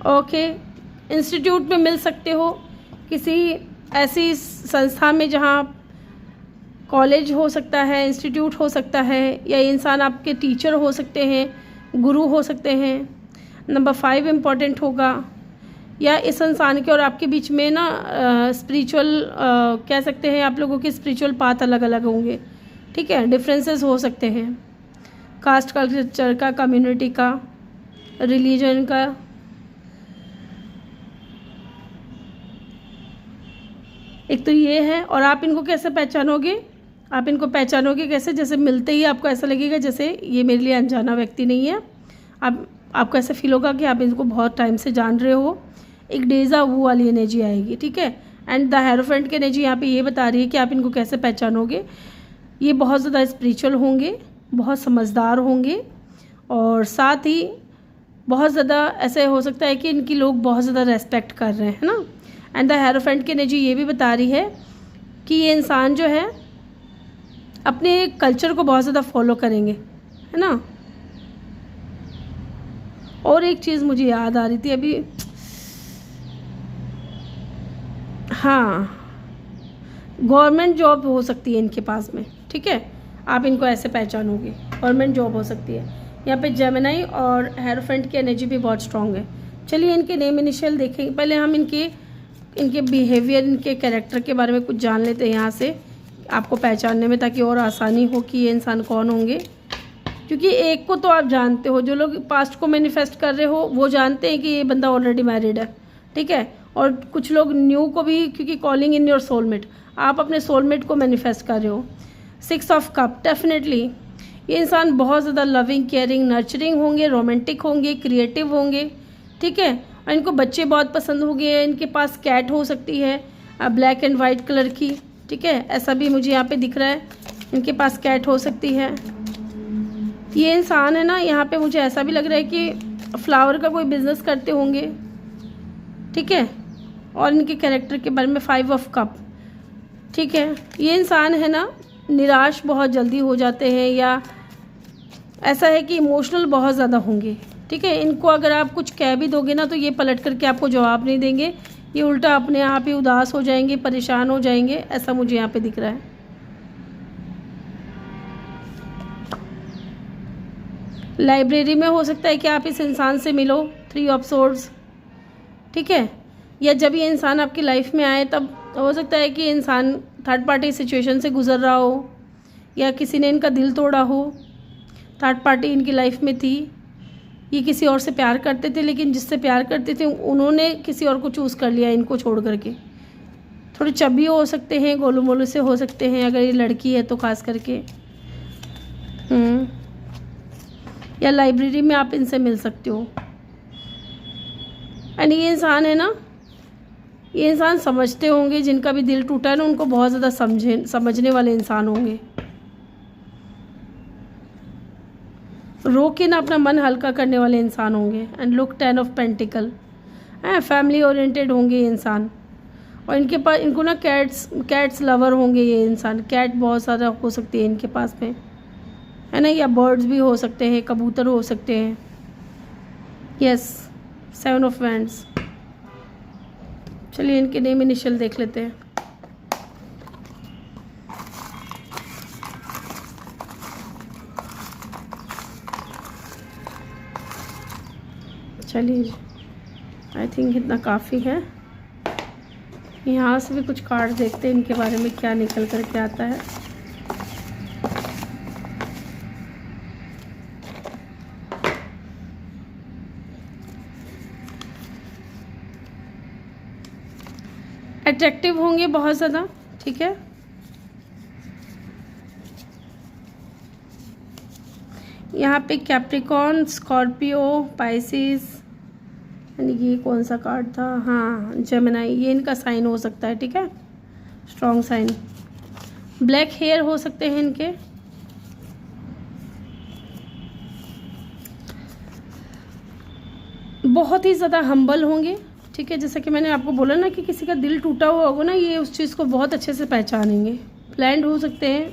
Speaker 1: ओके, इंस्टीट्यूट में मिल सकते हो, किसी ऐसी संस्था में जहाँ कॉलेज हो सकता है, इंस्टीट्यूट हो सकता है, या इंसान आपके टीचर हो सकते हैं, गुरु हो सकते हैं। नंबर 5 इम्पॉर्टेंट होगा, या इस इंसान के और आपके बीच में ना स्पिरिचुअल कह सकते हैं, आप लोगों के स्पिरिचुअल पाथ अलग अलग होंगे। ठीक है, डिफरेंसेस हो सकते हैं, कास्ट कल्चर का, कम्युनिटी का, रिलीजन का। एक तो ये है, और आप इनको कैसे पहचानोगे, आप इनको पहचानोगे कैसे, जैसे मिलते ही आपको ऐसा लगेगा जैसे ये मेरे लिए अनजाना व्यक्ति नहीं है। आपको ऐसा फील होगा कि आप इनको बहुत टाइम से जान रहे हो, एक डेजा वू वाली एनर्जी आएगी। ठीक है, एंड द हेरोफेंट की एनर्जी यहाँ पे ये बता रही है कि आप इनको कैसे पहचानोगे। ये बहुत ज़्यादा स्पिरिचुअल होंगे, बहुत समझदार होंगे, और साथ ही बहुत ज़्यादा ऐसे हो सकता है कि इनकी लोग बहुत ज़्यादा रेस्पेक्ट कर रहे हैं, ना। एंड द हेरोफेंट की एनर्जी ये भी बता रही है कि ये इंसान जो है अपने कल्चर को बहुत ज़्यादा फॉलो करेंगे, है ना। और एक चीज़ मुझे याद आ रही थी अभी, हाँ, गवर्नमेंट जॉब हो सकती है इनके पास में। ठीक है, आप इनको ऐसे पहचानोगे, गवर्नमेंट जॉब हो सकती है। यहाँ पे जेमिनी और हेरोफेंट की एनर्जी भी बहुत स्ट्रांग है। चलिए इनके नेम इनिशियल देखेंगे, पहले हम इनके बिहेवियर, इनके कैरेक्टर के बारे में कुछ जान लेते हैं यहाँ से, आपको पहचानने में, ताकि और आसानी हो कि ये इंसान कौन होंगे। क्योंकि एक को तो आप जानते हो, जो लोग पास्ट को मैनिफेस्ट कर रहे हो वो जानते हैं कि ये बंदा ऑलरेडी मैरिड है, ठीक है। और कुछ लोग न्यू को भी, क्योंकि कॉलिंग इन योर सोलमेट, आप अपने सोलमेट को मैनिफेस्ट कर रहे हो। 6 ऑफ कप, डेफिनेटली ये इंसान बहुत ज़्यादा लविंग, केयरिंग, नर्चरिंग होंगे, रोमांटिक होंगे, क्रिएटिव होंगे, ठीक है। और इनको बच्चे बहुत पसंद होंगे। इनके पास कैट हो सकती है ब्लैक एंड वाइट कलर की, ठीक है, ऐसा भी मुझे यहाँ पे दिख रहा है। इनके पास कैट हो सकती है। ये इंसान है ना, यहाँ पे मुझे ऐसा भी लग रहा है कि फ्लावर का कोई बिजनेस करते होंगे, ठीक है। और इनके कैरेक्टर के बारे में 5 ऑफ कप, ठीक है। ये इंसान है ना, निराश बहुत जल्दी हो जाते हैं, या ऐसा है कि इमोशनल बहुत ज़्यादा होंगे, ठीक है। इनको अगर आप कुछ कह भी दोगे ना तो ये पलट करके आपको जवाब नहीं देंगे, ये उल्टा अपने आप ही उदास हो जाएंगे, परेशान हो जाएंगे, ऐसा मुझे यहाँ पे दिख रहा है। लाइब्रेरी में हो सकता है कि आप इस इंसान से मिलो, 3 ऑफ सोर्ड्स, ठीक है। या जब ये इंसान आपकी लाइफ में आए तब हो सकता है कि इंसान थर्ड पार्टी सिचुएशन से गुजर रहा हो, या किसी ने इनका दिल तोड़ा हो। थर्ड पार्टी इनकी लाइफ में थी, ये किसी और से प्यार करते थे, लेकिन जिससे प्यार करते थे उन्होंने किसी और को चूज़ कर लिया इनको छोड़ करके। थोड़े चबी हो सकते हैं, गोलू मोलू से हो सकते हैं अगर ये लड़की है तो खास करके। या लाइब्रेरी में आप इनसे मिल सकते हो। एंड ये इंसान है ना, ये इंसान समझते होंगे, जिनका भी दिल टूटा है ना उनको बहुत ज़्यादा समझने वाले इंसान होंगे। रो के ना अपना मन हल्का करने वाले इंसान होंगे। And look 10 of pentacle, family oriented होंगे ये इंसान। और इनके पास, इनको ना कैट्स लवर होंगे ये इंसान। कैट बहुत ज़्यादा हो सकती है इनके पास में, है ना। या बर्ड्स भी हो सकते हैं, कबूतर हो सकते हैं। Yes, 7 of wands. चलिए इनके नेम इनिशियल देख लेते हैं। चलिए, आई थिंक इतना काफ़ी है। यहाँ से भी कुछ कार्ड देखते हैं इनके बारे में क्या निकल कर के आता है। अट्रैक्टिव होंगे बहुत ज़्यादा, ठीक है। यहाँ पे कैप्रिकॉर्न, स्कॉर्पियो, पाइसिस, ये कौन सा कार्ड था, हाँ जेमिनाई, ये इनका साइन हो सकता है, ठीक है, स्ट्रॉन्ग साइन। ब्लैक हेयर हो सकते हैं इनके। बहुत ही ज़्यादा हम्बल होंगे, ठीक है। जैसा कि मैंने आपको बोला ना कि किसी का दिल टूटा हुआ होगा ना, ये उस चीज़ को बहुत अच्छे से पहचानेंगे। ब्लैंड हो सकते हैं,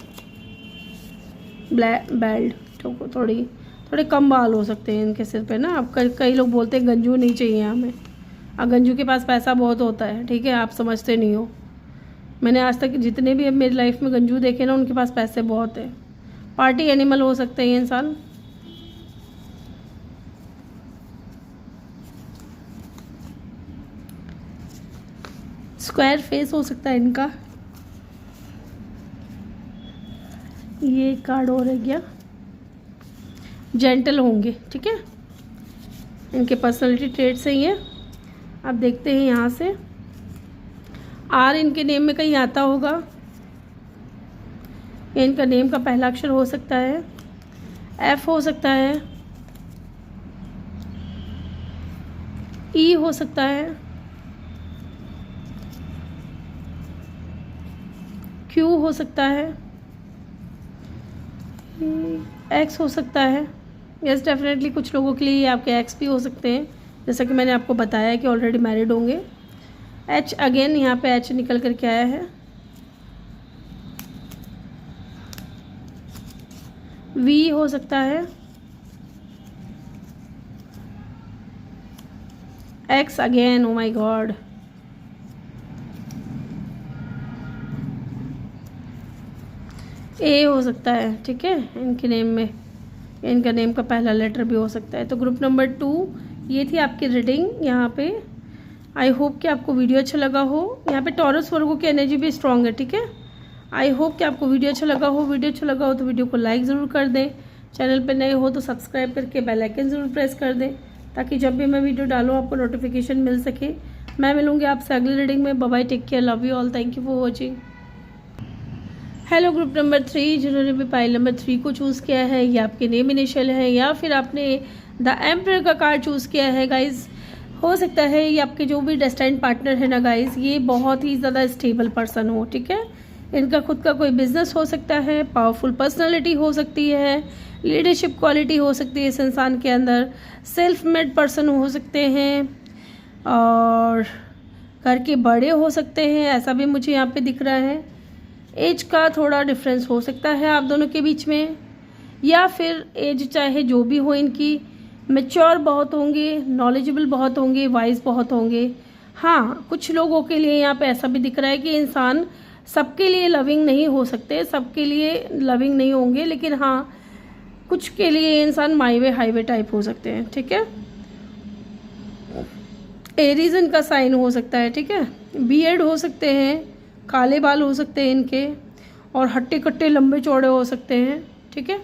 Speaker 1: बेल्ड, थोड़े कम बाल हो सकते हैं इनके सिर पे ना। आप कई लोग बोलते हैं गंजू नहीं चाहिए हमें, गंजू के पास पैसा बहुत होता है, ठीक है, आप समझते नहीं हो। मैंने आज तक जितने भी मेरी लाइफ में गंजू देखे ना, उनके पास पैसे बहुत है। पार्टी एनिमल हो सकते हैं ये इंसान। स्क्वायर फेस हो सकता है इनका। ये कार्ड और है क्या, जेंटल होंगे, ठीक है। इनके पर्सनालिटी ट्रेट्स हैं ये। आप देखते हैं यहाँ से आर इनके नेम में कहीं आता होगा, ये इनका नेम का पहला अक्षर हो सकता है। एफ हो सकता है, ई हो सकता है, क्यू हो सकता है, एक्स हो सकता है। यस, डेफिनेटली कुछ लोगों के लिए आपके एक्स भी हो सकते हैं, जैसा कि मैंने आपको बताया कि ऑलरेडी मैरिड होंगे। एच, अगेन यहाँ पे एच निकल करके आया है। वी हो सकता है, ex again, oh my God. A हो सकता है, ठीक है, इनके नेम में, इनका नेम का पहला लेटर भी हो सकता है। तो ग्रुप नंबर 2 ये थी आपकी रीडिंग यहाँ पे। आई होप कि आपको वीडियो अच्छा लगा हो। यहाँ पे टॉरस वर्गो की एनर्जी भी स्ट्रांग है, ठीक है। आई होप कि आपको वीडियो अच्छा लगा हो। वीडियो अच्छा लगा हो तो वीडियो को लाइक ज़रूर कर दें, चैनल पे नए हो तो सब्सक्राइब करके बेल आइकन ज़रूर प्रेस कर दें, ताकि जब भी मैं वीडियो डालूँ आपको नोटिफिकेशन मिल सके। मैं मिलूँगी आपसे अगली रीडिंग में। Bye bye, take care, love you all, thank you for watching. Hello group number 3, जिन्होंने भी पाइल नंबर 3 को चूज़ किया है, या आपके नेम इनिशियल है, या फिर आपने द एम्परर का कार्ड चूज़ किया है गाइज, हो सकता है ये आपके जो भी डेस्टाइन्ड पार्टनर है ना गाइज, ये बहुत ही ज़्यादा स्टेबल पर्सन हो। ठीक है, इनका खुद का कोई बिजनेस हो सकता है, पावरफुल पर्सनालिटी हो सकती है, लीडरशिप क्वालिटी हो सकती है इस इंसान के अंदर, सेल्फ मेड पर्सन हो सकते हैं, और घर के बड़े हो सकते हैं, ऐसा भी मुझे यहाँ पे दिख रहा है। एज का थोड़ा डिफरेंस हो सकता है आप दोनों के बीच में, या फिर एज चाहे जो भी हो इनकी, मैच्योर बहुत होंगे, नॉलेजेबल बहुत होंगे, वाइज बहुत होंगे। हाँ, कुछ लोगों के लिए यहाँ पे ऐसा भी दिख रहा है कि इंसान सबके लिए लविंग नहीं हो सकते, सबके लिए लविंग नहीं होंगे, लेकिन हाँ कुछ के लिए इंसान माईवे हाईवे टाइप हो सकते हैं। ठीक है, एरीज इनका साइन हो सकता है। ठीक है, बियर्ड हो सकते हैं, काले बाल हो सकते हैं इनके, और हट्टे कट्टे लंबे चौड़े हो सकते हैं। ठीक है,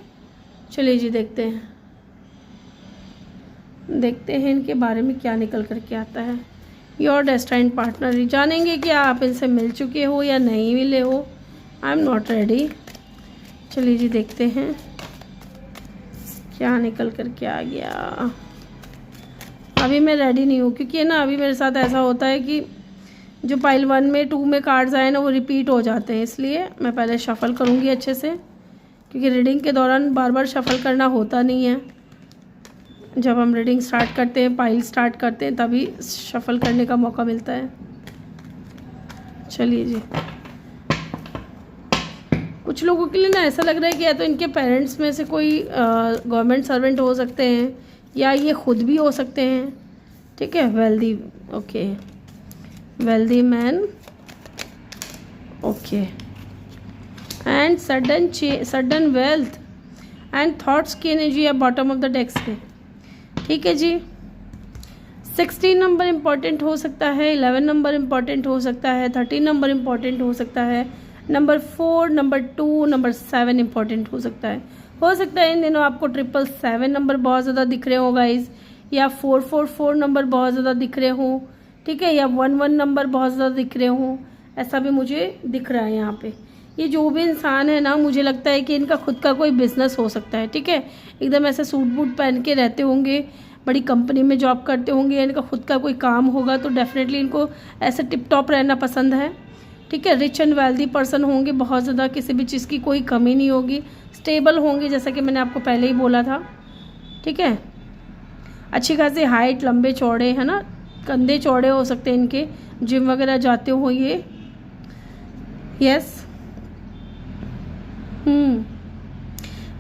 Speaker 1: चलिए जी देखते हैं इनके बारे में क्या निकल करके आता है। योर डेस्टाइन्ड पार्टनर, जानेंगे कि आप इनसे मिल चुके हो या नहीं मिले हो। I am not ready. चलिए जी देखते हैं क्या निकल करके आ गया। अभी मैं रेडी नहीं हूँ, क्योंकि ना अभी मेरे साथ ऐसा होता है कि जो पाइल 1 में 2 में कार्ड्स आए ना वो रिपीट हो जाते हैं, इसलिए मैं पहले शफ़ल करूँगी अच्छे से, क्योंकि रीडिंग के दौरान बार बार शफ़ल करना होता नहीं है। जब हम रीडिंग स्टार्ट करते हैं, पाइल स्टार्ट करते हैं, तभी शफ़ल करने का मौका मिलता है। चलिए जी, कुछ लोगों के लिए ना ऐसा लग रहा है कि या तो इनके पेरेंट्स में से कोई गवर्नमेंट सर्वेंट हो सकते हैं, या ये खुद भी हो सकते हैं। ठीक है, wealthy, okay, wealthy man, okay, and sudden wealth and thoughts की एनर्जी है बॉटम ऑफ द डेक्स पे। ठीक है जी, 16 नंबर इम्पॉर्टेंट हो सकता है, 11 नंबर इम्पॉर्टेंट हो सकता है, 13 नंबर इम्पॉर्टेंट हो सकता है, नंबर 4, नंबर 2, नंबर 7 इम्पॉर्टेंट हो सकता है। हो सकता है इन दिनों आपको 777 नंबर बहुत ज़्यादा दिख रहे हो गाइज, या 444 नंबर बहुत ज़्यादा दिख रहे हो। ठीक है, या 11 नंबर बहुत ज़्यादा दिख रहे हो, ऐसा भी मुझे दिख रहा है यहाँ पे। ये जो भी इंसान है ना, मुझे लगता है कि इनका खुद का कोई बिजनेस हो सकता है। ठीक है, एकदम ऐसे सूट बूट पहन के रहते होंगे, बड़ी कंपनी में जॉब करते होंगे, इनका खुद का कोई काम होगा, तो डेफिनेटली इनको ऐसे टिप टॉप रहना पसंद है। ठीक है, रिच एंड वेल्दी पर्सन होंगे, बहुत ज़्यादा किसी भी चीज़ की कोई कमी नहीं होगी, स्टेबल होंगे, जैसा कि मैंने आपको पहले ही बोला था। ठीक है, अच्छी खासी हाइट, लंबे चौड़े, है ना, कंधे चौड़े हो सकते हैं इनके, जिम वगैरह जाते हो ये। यस,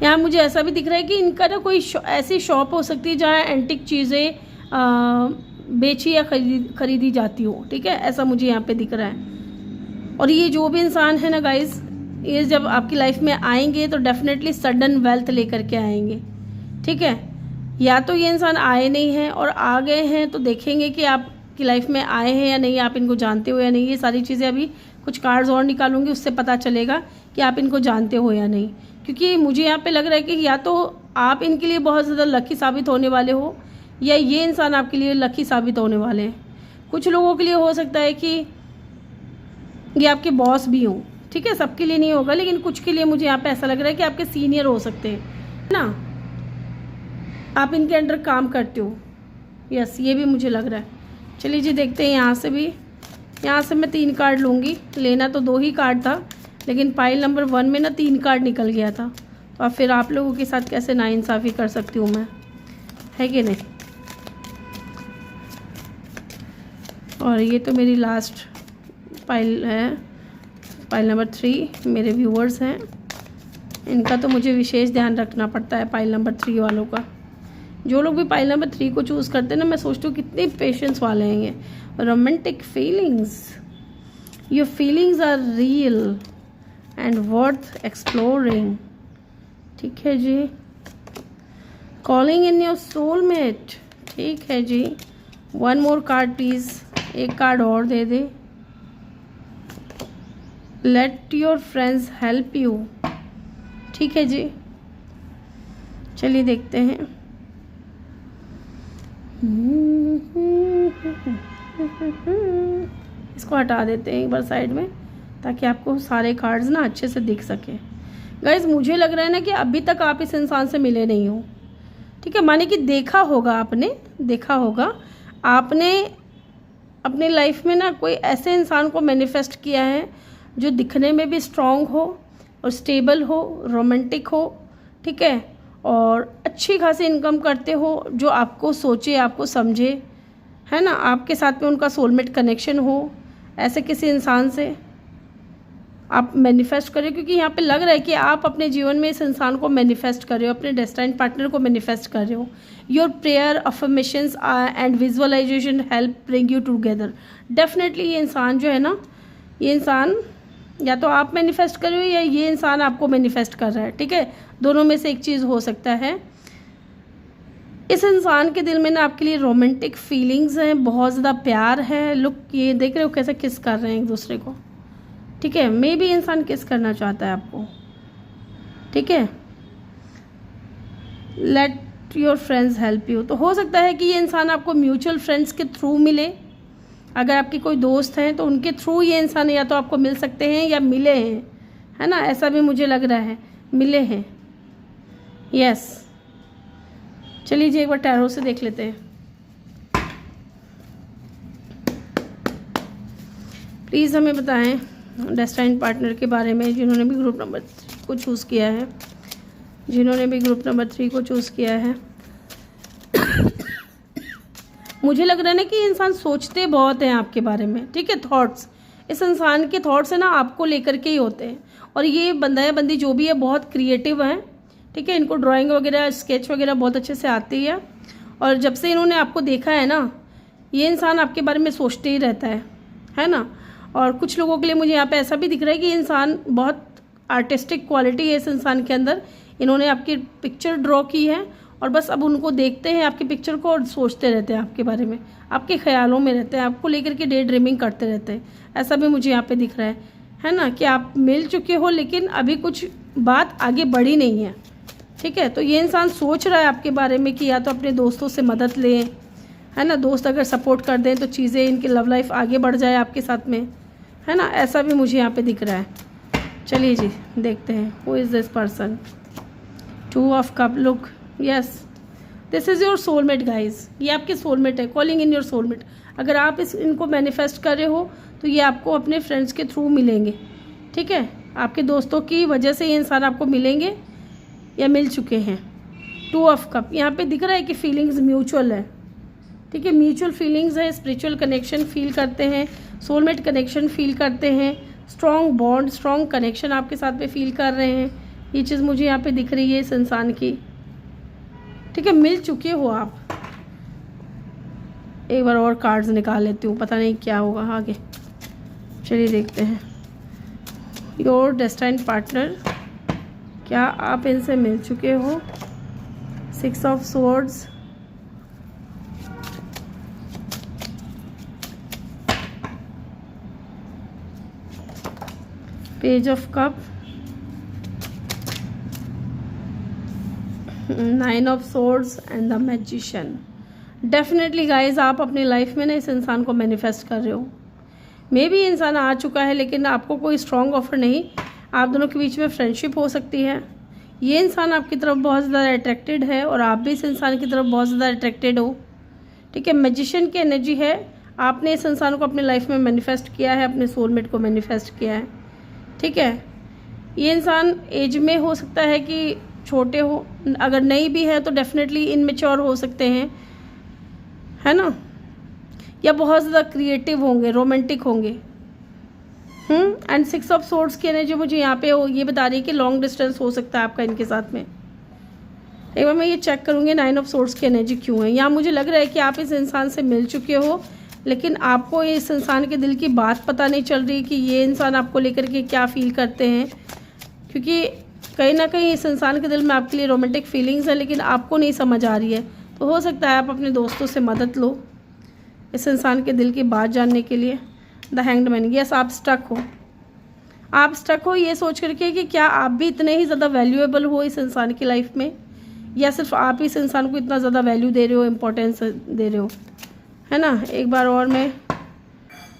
Speaker 1: यहाँ मुझे ऐसा भी दिख रहा है कि इनका ना कोई ऐसी शॉप हो सकती है जहाँ एंटिक चीज़ें बेची या खरीदी जाती हो। ठीक है, ऐसा मुझे यहाँ पे दिख रहा है। और ये जो भी इंसान है ना गाइस, ये जब आपकी लाइफ में आएंगे तो डेफिनेटली सडन वेल्थ लेकर के आएंगे। ठीक है, या तो ये इंसान आए नहीं हैं और आ गए हैं, तो देखेंगे कि आपकी लाइफ में आए हैं या नहीं, आप इनको जानते हो या नहीं। ये सारी चीज़ें अभी कुछ कार्ड्स और निकालूंगी, उससे पता चलेगा कि आप इनको जानते हो या नहीं। क्योंकि मुझे यहाँ पे लग रहा है कि या तो आप इनके लिए बहुत ज़्यादा लकी साबित होने वाले हो, या ये इंसान आपके लिए लकी साबित होने वाले हैं। कुछ लोगों के लिए हो सकता है कि ये आपके बॉस भी हों। ठीक है, सबके लिए नहीं होगा, लेकिन कुछ के लिए मुझे यहाँ पे ऐसा लग रहा है कि आपके सीनियर हो सकते हैं ना, आप इनके अंडर काम करते हो। यस, ये भी मुझे लग रहा है। चलिए जी देखते हैं यहाँ से भी। यहाँ से मैं 3 कार्ड लूँगी, लेना तो 2 ही कार्ड था, लेकिन पाइल नंबर 1 में ना 3 कार्ड निकल गया था, तो अब फिर आप लोगों के साथ कैसे नाइंसाफ़ी कर सकती हूँ मैं, है कि नहीं। और ये तो मेरी लास्ट पाइल है, पाइल नंबर 3 मेरे व्यूअर्स हैं, इनका तो मुझे विशेष ध्यान रखना पड़ता है, पाइल नंबर 3 वालों का। जो लोग भी पाइल नंबर 3 को चूज़ करते हैं ना, मैं सोचती हूँ कितने पेशेंस वाले हैं ये। Romantic feelings, your feelings are real and worth exploring. ठीक है जी, कॉलिंग इन योर सोलमेट। ठीक है जी, 1 मोर कार्ड प्लीज़, एक कार्ड और दे दे। Let your friends help you. ठीक है जी, चलिए देखते हैं। इसको हटा देते हैं एक बार साइड में, ताकि आपको सारे कार्ड्स ना अच्छे से दिख सके। गाइज मुझे लग रहा है ना कि अभी तक आप इस इंसान से मिले नहीं हो, ठीक है। माने कि देखा होगा आपने अपने लाइफ में ना कोई ऐसे इंसान को मैनिफेस्ट किया है जो दिखने में भी स्ट्रॉन्ग हो और स्टेबल हो, रोमांटिक हो, ठीक है, और अच्छी खासी इनकम करते हो, जो आपको सोचे, आपको समझे, है ना। आपके साथ में उनका सोलमेट कनेक्शन हो, ऐसे किसी इंसान से आप मैनिफेस्ट करें, क्योंकि यहाँ पे लग रहा है कि आप अपने जीवन में इस इंसान को मैनिफेस्ट कर रहे हो, अपने डेस्टाइन्ड पार्टनर को मैनिफेस्ट कर रहे हो। Your prayer, affirmations and visualisation help bring you together. Definitely ये इंसान जो है ना, ये इंसान या तो आप मैनिफेस्ट कर रहे हो या ये इंसान आपको मैनिफेस्ट कर रहा है, ठीक है। दोनों में से एक चीज़ हो सकता है। इस इंसान के दिल में ना आपके लिए रोमांटिक फीलिंग्स हैं, बहुत ज़्यादा प्यार है। लुक, ये देख रहे हो कैसे किस कर रहे हैं एक दूसरे को, ठीक है। मे भी इंसान किस करना चाहता है आपको, ठीक है। Late your friends help you. तो हो सकता है कि ये इंसान आपको म्यूचुअल फ्रेंड्स के थ्रू मिले। अगर आपके कोई दोस्त हैं तो उनके थ्रू ये इंसान या तो आपको मिल सकते हैं या मिले हैं, है ना। ऐसा भी मुझे लग रहा है, मिले हैं, यस। चलिए जी एक बार टैरो से देख लेते हैं। प्लीज़ हमें बताएं डेस्टाइन्ड पार्टनर के बारे में, जिन्होंने भी ग्रुप नंबर 3 को चूज़ किया है, चूज़ किया है। मुझे लग रहा है ना कि इंसान सोचते बहुत हैं आपके बारे में, ठीक है। थॉट्स, इस इंसान के थॉट्स है ना आपको लेकर के ही होते हैं। और ये बंदा या बंदी जो भी है बहुत क्रिएटिव है, ठीक है। इनको ड्राइंग वगैरह, स्केच वगैरह बहुत अच्छे से आती है। और जब से इन्होंने आपको देखा है ना, ये इंसान आपके बारे में सोचते ही रहता है ना। और कुछ लोगों के लिए मुझे यहाँ पे ऐसा भी दिख रहा है कि इंसान बहुत आर्टिस्टिक क्वालिटी है इस इंसान के अंदर। इन्होंने आपकी पिक्चर ड्रॉ की है और बस अब उनको देखते हैं आपकी पिक्चर को और सोचते रहते हैं आपके बारे में, आपके ख्यालों में रहते हैं, आपको लेकर के डे ड्रीमिंग करते रहते हैं। ऐसा भी मुझे यहाँ पे दिख रहा है ना, कि आप मिल चुके हो लेकिन अभी कुछ बात आगे बढ़ी नहीं है, ठीक है। तो ये इंसान सोच रहा है आपके बारे में कि या तो अपने दोस्तों से मदद लें, है ना। दोस्त अगर सपोर्ट कर दें तो चीज़ें, इनकी लव लाइफ आगे बढ़ जाए आपके साथ में, है ना। ऐसा भी मुझे यहाँ पे दिख रहा है। चलिए जी देखते हैं who is this person. 2 of cup, look, yes, this is your soulmate guys. ये आपके सोलमेट है, कॉलिंग इन योर सोलमेट। अगर आप इनको मैनिफेस्ट कर रहे हो तो ये आपको अपने फ्रेंड्स के थ्रू मिलेंगे, ठीक है। आपके दोस्तों की वजह से ये इंसान आपको मिलेंगे या मिल चुके हैं। 2 ऑफ कप यहाँ पे दिख रहा है कि फीलिंग्स म्यूचुअल है, ठीक है। म्यूचुअल फीलिंग्स है, स्पिरिचुअल कनेक्शन फील करते हैं, सोलमेट कनेक्शन फील करते हैं, स्ट्रॉन्ग बॉन्ड, स्ट्रॉन्ग कनेक्शन आपके साथ में फील कर रहे हैं। ये चीज़ मुझे यहाँ पे दिख रही है इस इंसान की, ठीक है। मिल चुके हो आप। एक बार और कार्ड्स निकाल लेती हूँ, पता नहीं क्या होगा आगे। चलिए देखते हैं योर डेस्टाइन्ड पार्टनर, क्या आप इनसे मिल चुके हो। 6 of swords, page of cup, 9 of swords and the magician. Definitely guys आप अपनी लाइफ में ना इस इंसान को मैनिफेस्ट कर रहे हो। मे भी इंसान आ चुका है लेकिन आपको कोई स्ट्रॉन्ग ऑफर नहीं। आप दोनों के बीच में फ्रेंडशिप हो सकती है। ये इंसान आपकी तरफ बहुत ज़्यादा अट्रैक्टेड है और आप भी इस इंसान की तरफ बहुत ज़्यादा अट्रैक्टेड हो, ठीक है। मैजिशियन की एनर्जी है। आपने इस इंसान को अपनी लाइफ में मैनिफेस्ट किया है, अपने सोलमेट को मैनिफेस्ट किया है, ठीक है। ये इंसान एज में हो सकता है कि छोटे हो, अगर नहीं भी है तो डेफिनेटली इनमेच्योर हो सकते हैं, है ना। या बहुत ज़्यादा क्रिएटिव होंगे, रोमांटिक होंगे। एंड 6 ऑफ स्वॉर्ड्स की एनर्जी मुझे यहाँ पे ये बता रही है कि लॉन्ग डिस्टेंस हो सकता है आपका इनके साथ में। एक बार मैं ये चेक करूँगी 9 ऑफ स्वॉर्ड्स की एनर्जी क्यों है। यहाँ मुझे लग रहा है कि आप इस इंसान से मिल चुके हो लेकिन आपको इस इंसान के दिल की बात पता नहीं चल रही कि ये इंसान आपको लेकर के क्या फील करते हैं, क्योंकि कहीं ना कहीं इस इंसान के दिल में आपके लिए रोमांटिक फीलिंग्स है लेकिन आपको नहीं समझ आ रही है। तो हो सकता है आप अपने दोस्तों से मदद लो इस इंसान के दिल की बात जानने के लिए। द हैंग्ड मैन, यस, आप स्टक हो ये सोच करके कि क्या आप भी इतने ही ज़्यादा वैल्यूएबल हो इस इंसान की लाइफ में, या सिर्फ आप ही इस इंसान को इतना ज़्यादा वैल्यू दे रहे हो, इम्पोर्टेंस दे रहे हो, है ना। एक बार और मैं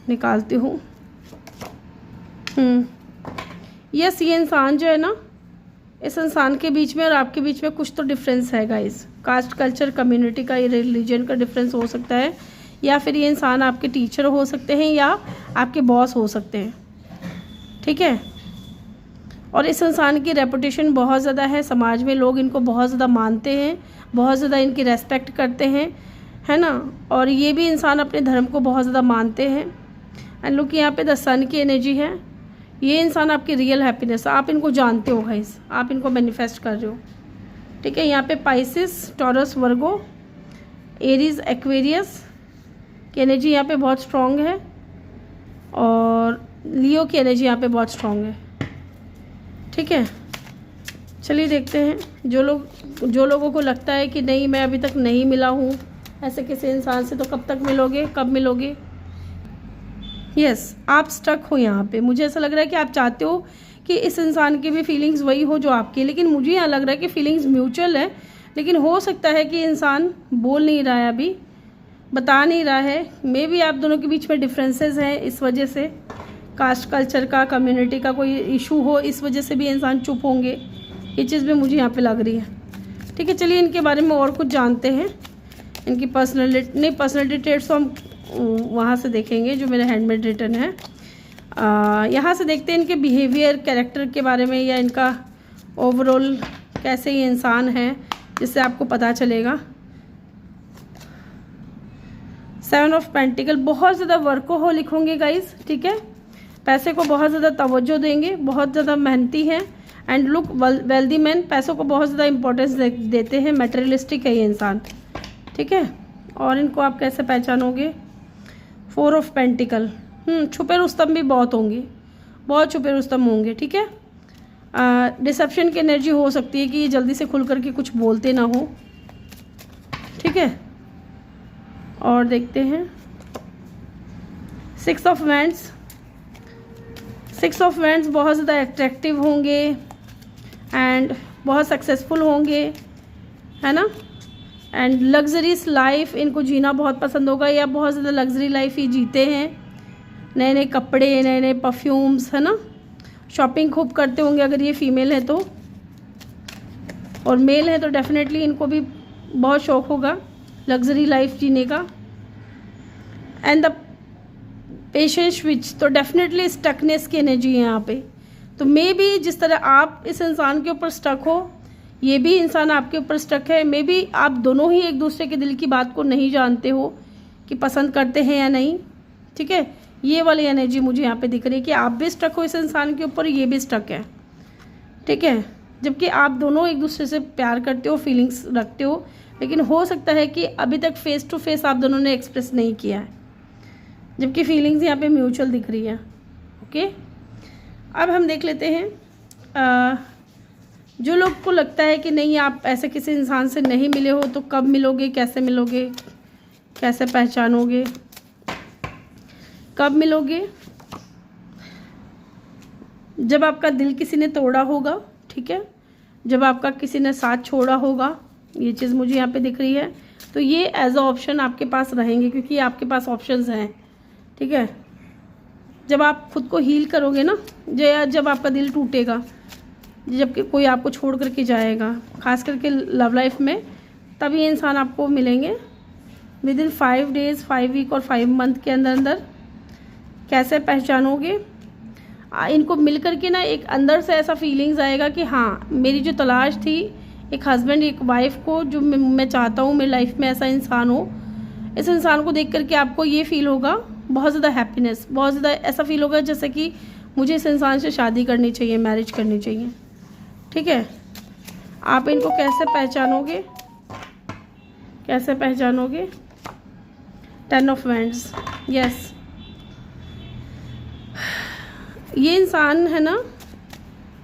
Speaker 1: निकालती हूँ। यस, ये इंसान जो है ना, इस इंसान के बीच में और आपके बीच में कुछ तो डिफरेंस है गाइस। कास्ट, कल्चर, कम्युनिटी का, रिलीजन का डिफरेंस हो सकता है, या फिर ये इंसान आपके टीचर हो सकते हैं या आपके बॉस हो सकते हैं, ठीक है। और इस इंसान की रेपुटेशन बहुत ज़्यादा है, समाज में लोग इनको बहुत ज़्यादा मानते हैं, बहुत ज़्यादा इनकी रेस्पेक्ट करते हैं, है ना। और ये भी इंसान अपने धर्म को बहुत ज़्यादा मानते हैं। एंड लुक, यहाँ पे द सन की एनर्जी है। ये इंसान आपकी रियल हैप्पीनेस, आप इनको जानते हो गाइस, आप इनको मैनिफेस्ट कर रहे हो, ठीक है। यहाँ पे पाइसिस, टॉरस, वर्गो, एरीज, एक्वेरियस की एनर्जी यहाँ पे बहुत स्ट्रॉन्ग है, और लियो की एनर्जी यहाँ पे बहुत स्ट्रॉन्ग है, ठीक है। चलिए देखते हैं, जो लोगों को लगता है कि नहीं मैं अभी तक नहीं मिला हूँ ऐसे किसी इंसान से, तो कब तक मिलोगे, कब मिलोगे। यस, आप स्टक हो यहाँ पे। मुझे ऐसा लग रहा है कि आप चाहते हो कि इस इंसान की भी फीलिंग्स वही हो जो आपकी, लेकिन मुझे यहाँ लग रहा है कि फीलिंग्स म्यूचुअल है, लेकिन हो सकता है कि इंसान बोल नहीं रहा है, अभी बता नहीं रहा है। मे बी आप दोनों के बीच में डिफरेंसेस हैं, इस वजह से कास्ट, कल्चर का, कम्युनिटी का कोई इशू हो, इस वजह से भी इंसान चुप होंगे। ये चीज़ भी मुझे यहाँ पे लग रही है, ठीक है। चलिए इनके बारे में और कुछ जानते हैं, इनकी पर्सनैलिटी ट्रेट्स तो हम वहाँ से देखेंगे जो मेरे हैंड में रिटन है। यहाँ से देखते हैं इनके बिहेवियर, कैरेक्टर के बारे में, या इनका ओवरऑल कैसे ये इंसान है, जिससे आपको पता चलेगा। 7 ऑफ पेंटिकल, बहुत ज़्यादा वर्कोहॉलिक होंगे गाइस, ठीक है। पैसे को बहुत ज़्यादा तवज्जो देंगे, बहुत ज़्यादा मेहनती हैं। एंड लुक, वेल्दी मैन, पैसों को बहुत ज़्यादा इंपॉर्टेंस देते हैं, मटेरियलिस्टिक है ये इंसान, ठीक है। और इनको आप कैसे पहचानोगे। 4 ऑफ पेंटिकल, छुपे रुस्तम भी बहुत होंगे, बहुत छुपे रुस्तम होंगे, ठीक है। डिसेप्शन की एनर्जी हो सकती है कि ये जल्दी से खुल करके कुछ बोलते ना हो, ठीक है। और देखते हैं 6 ऑफ वैंड्स। 6 ऑफ वैंड्स बहुत ज़्यादा अट्रैक्टिव होंगे एंड बहुत सक्सेसफुल होंगे, है ना। एंड लग्जरीज लाइफ इनको जीना बहुत पसंद होगा, या बहुत ज़्यादा लग्जरी लाइफ ही जीते हैं। नए नए कपड़े, नए नए परफ्यूम्स, है ना। शॉपिंग खूब करते होंगे अगर ये फीमेल है तो, और मेल है तो डेफिनेटली इनको भी बहुत शौक होगा लग्जरी लाइफ जीने का। एंड द पेशेंस स्विच, तो डेफिनेटली स्टकनेस की एनर्जी है यहाँ पे। तो मे बी जिस तरह आप इस इंसान के ऊपर स्टक हो, ये भी इंसान आपके ऊपर स्टक है। मे बी आप दोनों ही एक दूसरे के दिल की बात को नहीं जानते हो कि पसंद करते हैं या नहीं, ठीक है। ये वाली एनर्जी मुझे यहाँ पे दिख रही है कि आप भी स्टक हो इस इंसान के ऊपर, ये भी स्टक है, ठीक है। जबकि आप दोनों एक दूसरे से प्यार करते हो, फीलिंग्स रखते हो, लेकिन हो सकता है कि अभी तक फेस टू फेस आप दोनों ने एक्सप्रेस नहीं किया है, जबकि फीलिंग्स यहाँ पे म्यूचुअल दिख रही है, ओके। अब हम देख लेते हैं जो लोग को लगता है कि नहीं आप ऐसे किसी इंसान से नहीं मिले हो, तो कब मिलोगे, कैसे मिलोगे, कैसे पहचानोगे, कब मिलोगे। जब आपका दिल किसी ने तोड़ा होगा, ठीक है, जब आपका किसी ने साथ छोड़ा होगा, ये चीज़ मुझे यहाँ पे दिख रही है। तो ये एज अ ऑप्शन आपके पास रहेंगे, क्योंकि आपके पास ऑप्शंस हैं, ठीक है। जब आप खुद को हील करोगे ना, जब आपका दिल टूटेगा, जब कोई आपको छोड़ करके जाएगा, खास करके लव लाइफ में, तब ये इंसान आपको मिलेंगे विद इन 5 डेज़, 5 वीक और 5 मंथ के अंदर अंदर। कैसे पहचानोगे, इनको मिल करके ना एक अंदर से ऐसा फीलिंग्स आएगा कि हाँ मेरी जो तलाश थी, एक हस्बैंड एक वाइफ को जो मैं चाहता हूँ मेरी लाइफ में ऐसा इंसान हो, इस इंसान को देख करके आपको ये फील होगा बहुत ज़्यादा हैप्पीनेस, बहुत ज़्यादा ऐसा फील होगा जैसे कि मुझे इस इंसान से शादी करनी चाहिए, मैरिज करनी चाहिए, ठीक है। आप इनको कैसे पहचानोगे, कैसे पहचानोगे। 10 ऑफ वैंड्स, यस, ये इंसान है ना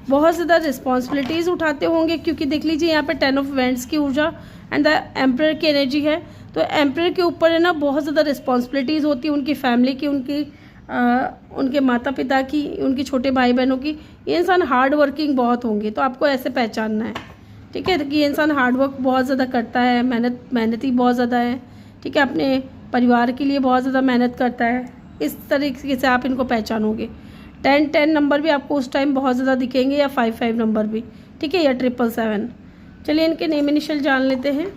Speaker 1: बहुत ज़्यादा रिस्पॉन्सिबिलिटीज़ उठाते होंगे, क्योंकि देख लीजिए यहाँ पे 10 ऑफ वैंड्स की ऊर्जा एंड द एम्परर की एनर्जी है। तो एम्परर के ऊपर है ना बहुत ज़्यादा रिस्पॉन्सिबिलिटीज़ होती है, उनकी फैमिली की, उनके माता पिता की, उनके छोटे भाई बहनों की। ये इंसान हार्ड वर्किंग बहुत होंगे, तो आपको ऐसे पहचानना है, ठीक है। कि ये इंसान हार्डवर्क बहुत ज़्यादा करता है, मेहनती बहुत ज़्यादा है, ठीक है, अपने परिवार के लिए बहुत ज़्यादा मेहनत करता है। इस तरीके से आप इनको पहचानोगे। 10 नंबर भी आपको उस टाइम बहुत ज़्यादा दिखेंगे, या 5 नंबर भी, ठीक है, या 777। चलिए इनके नेम इनिशियल जान लेते हैं।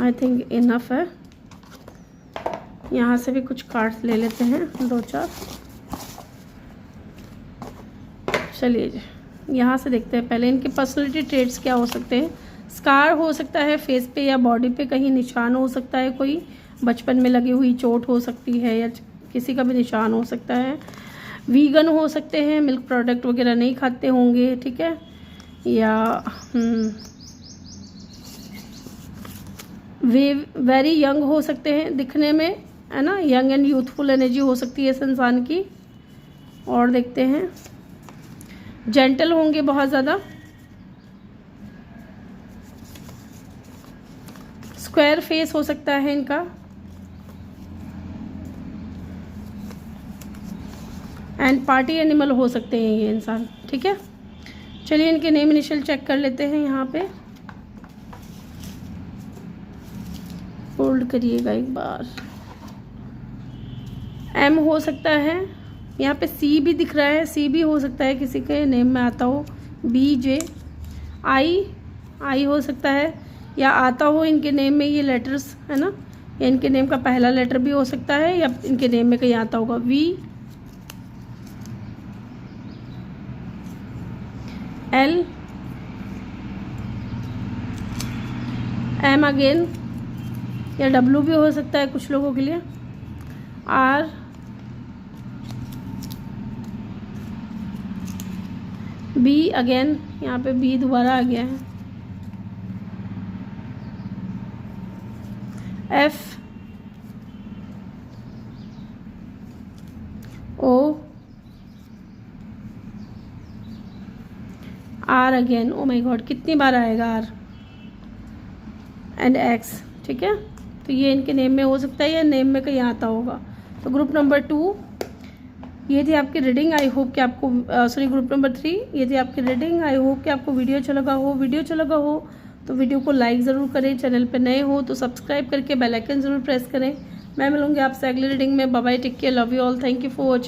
Speaker 1: आई थिंक इनफ है। यहाँ से भी कुछ कार्ड्स ले लेते हैं, 2-4। चलिए यहाँ से देखते हैं पहले इनके पर्सनैलिटी ट्रेट्स क्या हो सकते हैं। स्कार हो सकता है फेस पे या बॉडी पे, कहीं निशान हो सकता है, कोई बचपन में लगी हुई चोट हो सकती है, या किसी का भी निशान हो सकता है। वीगन हो सकते हैं, मिल्क प्रोडक्ट वगैरह नहीं खाते होंगे, ठीक है। या वे वेरी यंग हो सकते हैं दिखने में, है ना, यंग एंड यूथफुल एनर्जी हो सकती है इस इंसान की। और देखते हैं जेंटल होंगे बहुत ज़्यादा। स्क्वायर फेस हो सकता है इनका। एंड पार्टी एनिमल हो सकते हैं ये इंसान, ठीक है। चलिए इनके नेम इनिशियल चेक कर लेते हैं। यहाँ पे होल्ड करिएगा एक बार। एम हो सकता है, यहाँ पे सी भी दिख रहा है, सी भी हो सकता है किसी के नेम में आता हो। बी जे आई हो सकता है, या आता हो इनके नेम में ये लेटर्स, है ना, या इनके नेम का पहला लेटर भी हो सकता है, या इनके नेम में कहीं आता होगा। वी एल एम अगेन, या डब्ल्यू भी हो सकता है कुछ लोगों के लिए। आर बी अगेन, यहाँ पे बी दोबारा आ गया है। F O R again, oh my God कितनी बार आएगा आर, एंड एक्स, ठीक है। तो ये इनके नेम में हो सकता है, या नेम में कहीं आता होगा। तो ग्रुप नंबर 2 ये थी आपकी रीडिंग। आई होप कि आपको ग्रुप नंबर 3 ये थी आपकी रीडिंग। आई होप कि आपको वीडियो अच्छा लगा हो तो वीडियो को लाइक ज़रूर करें। चैनल पे नए हो तो सब्सक्राइब करके बेल आइकन ज़रूर प्रेस करें। मैं मिलूंगी आपसे अगली रीडिंग में। Bye bye, take care, love you all, thank you for watching.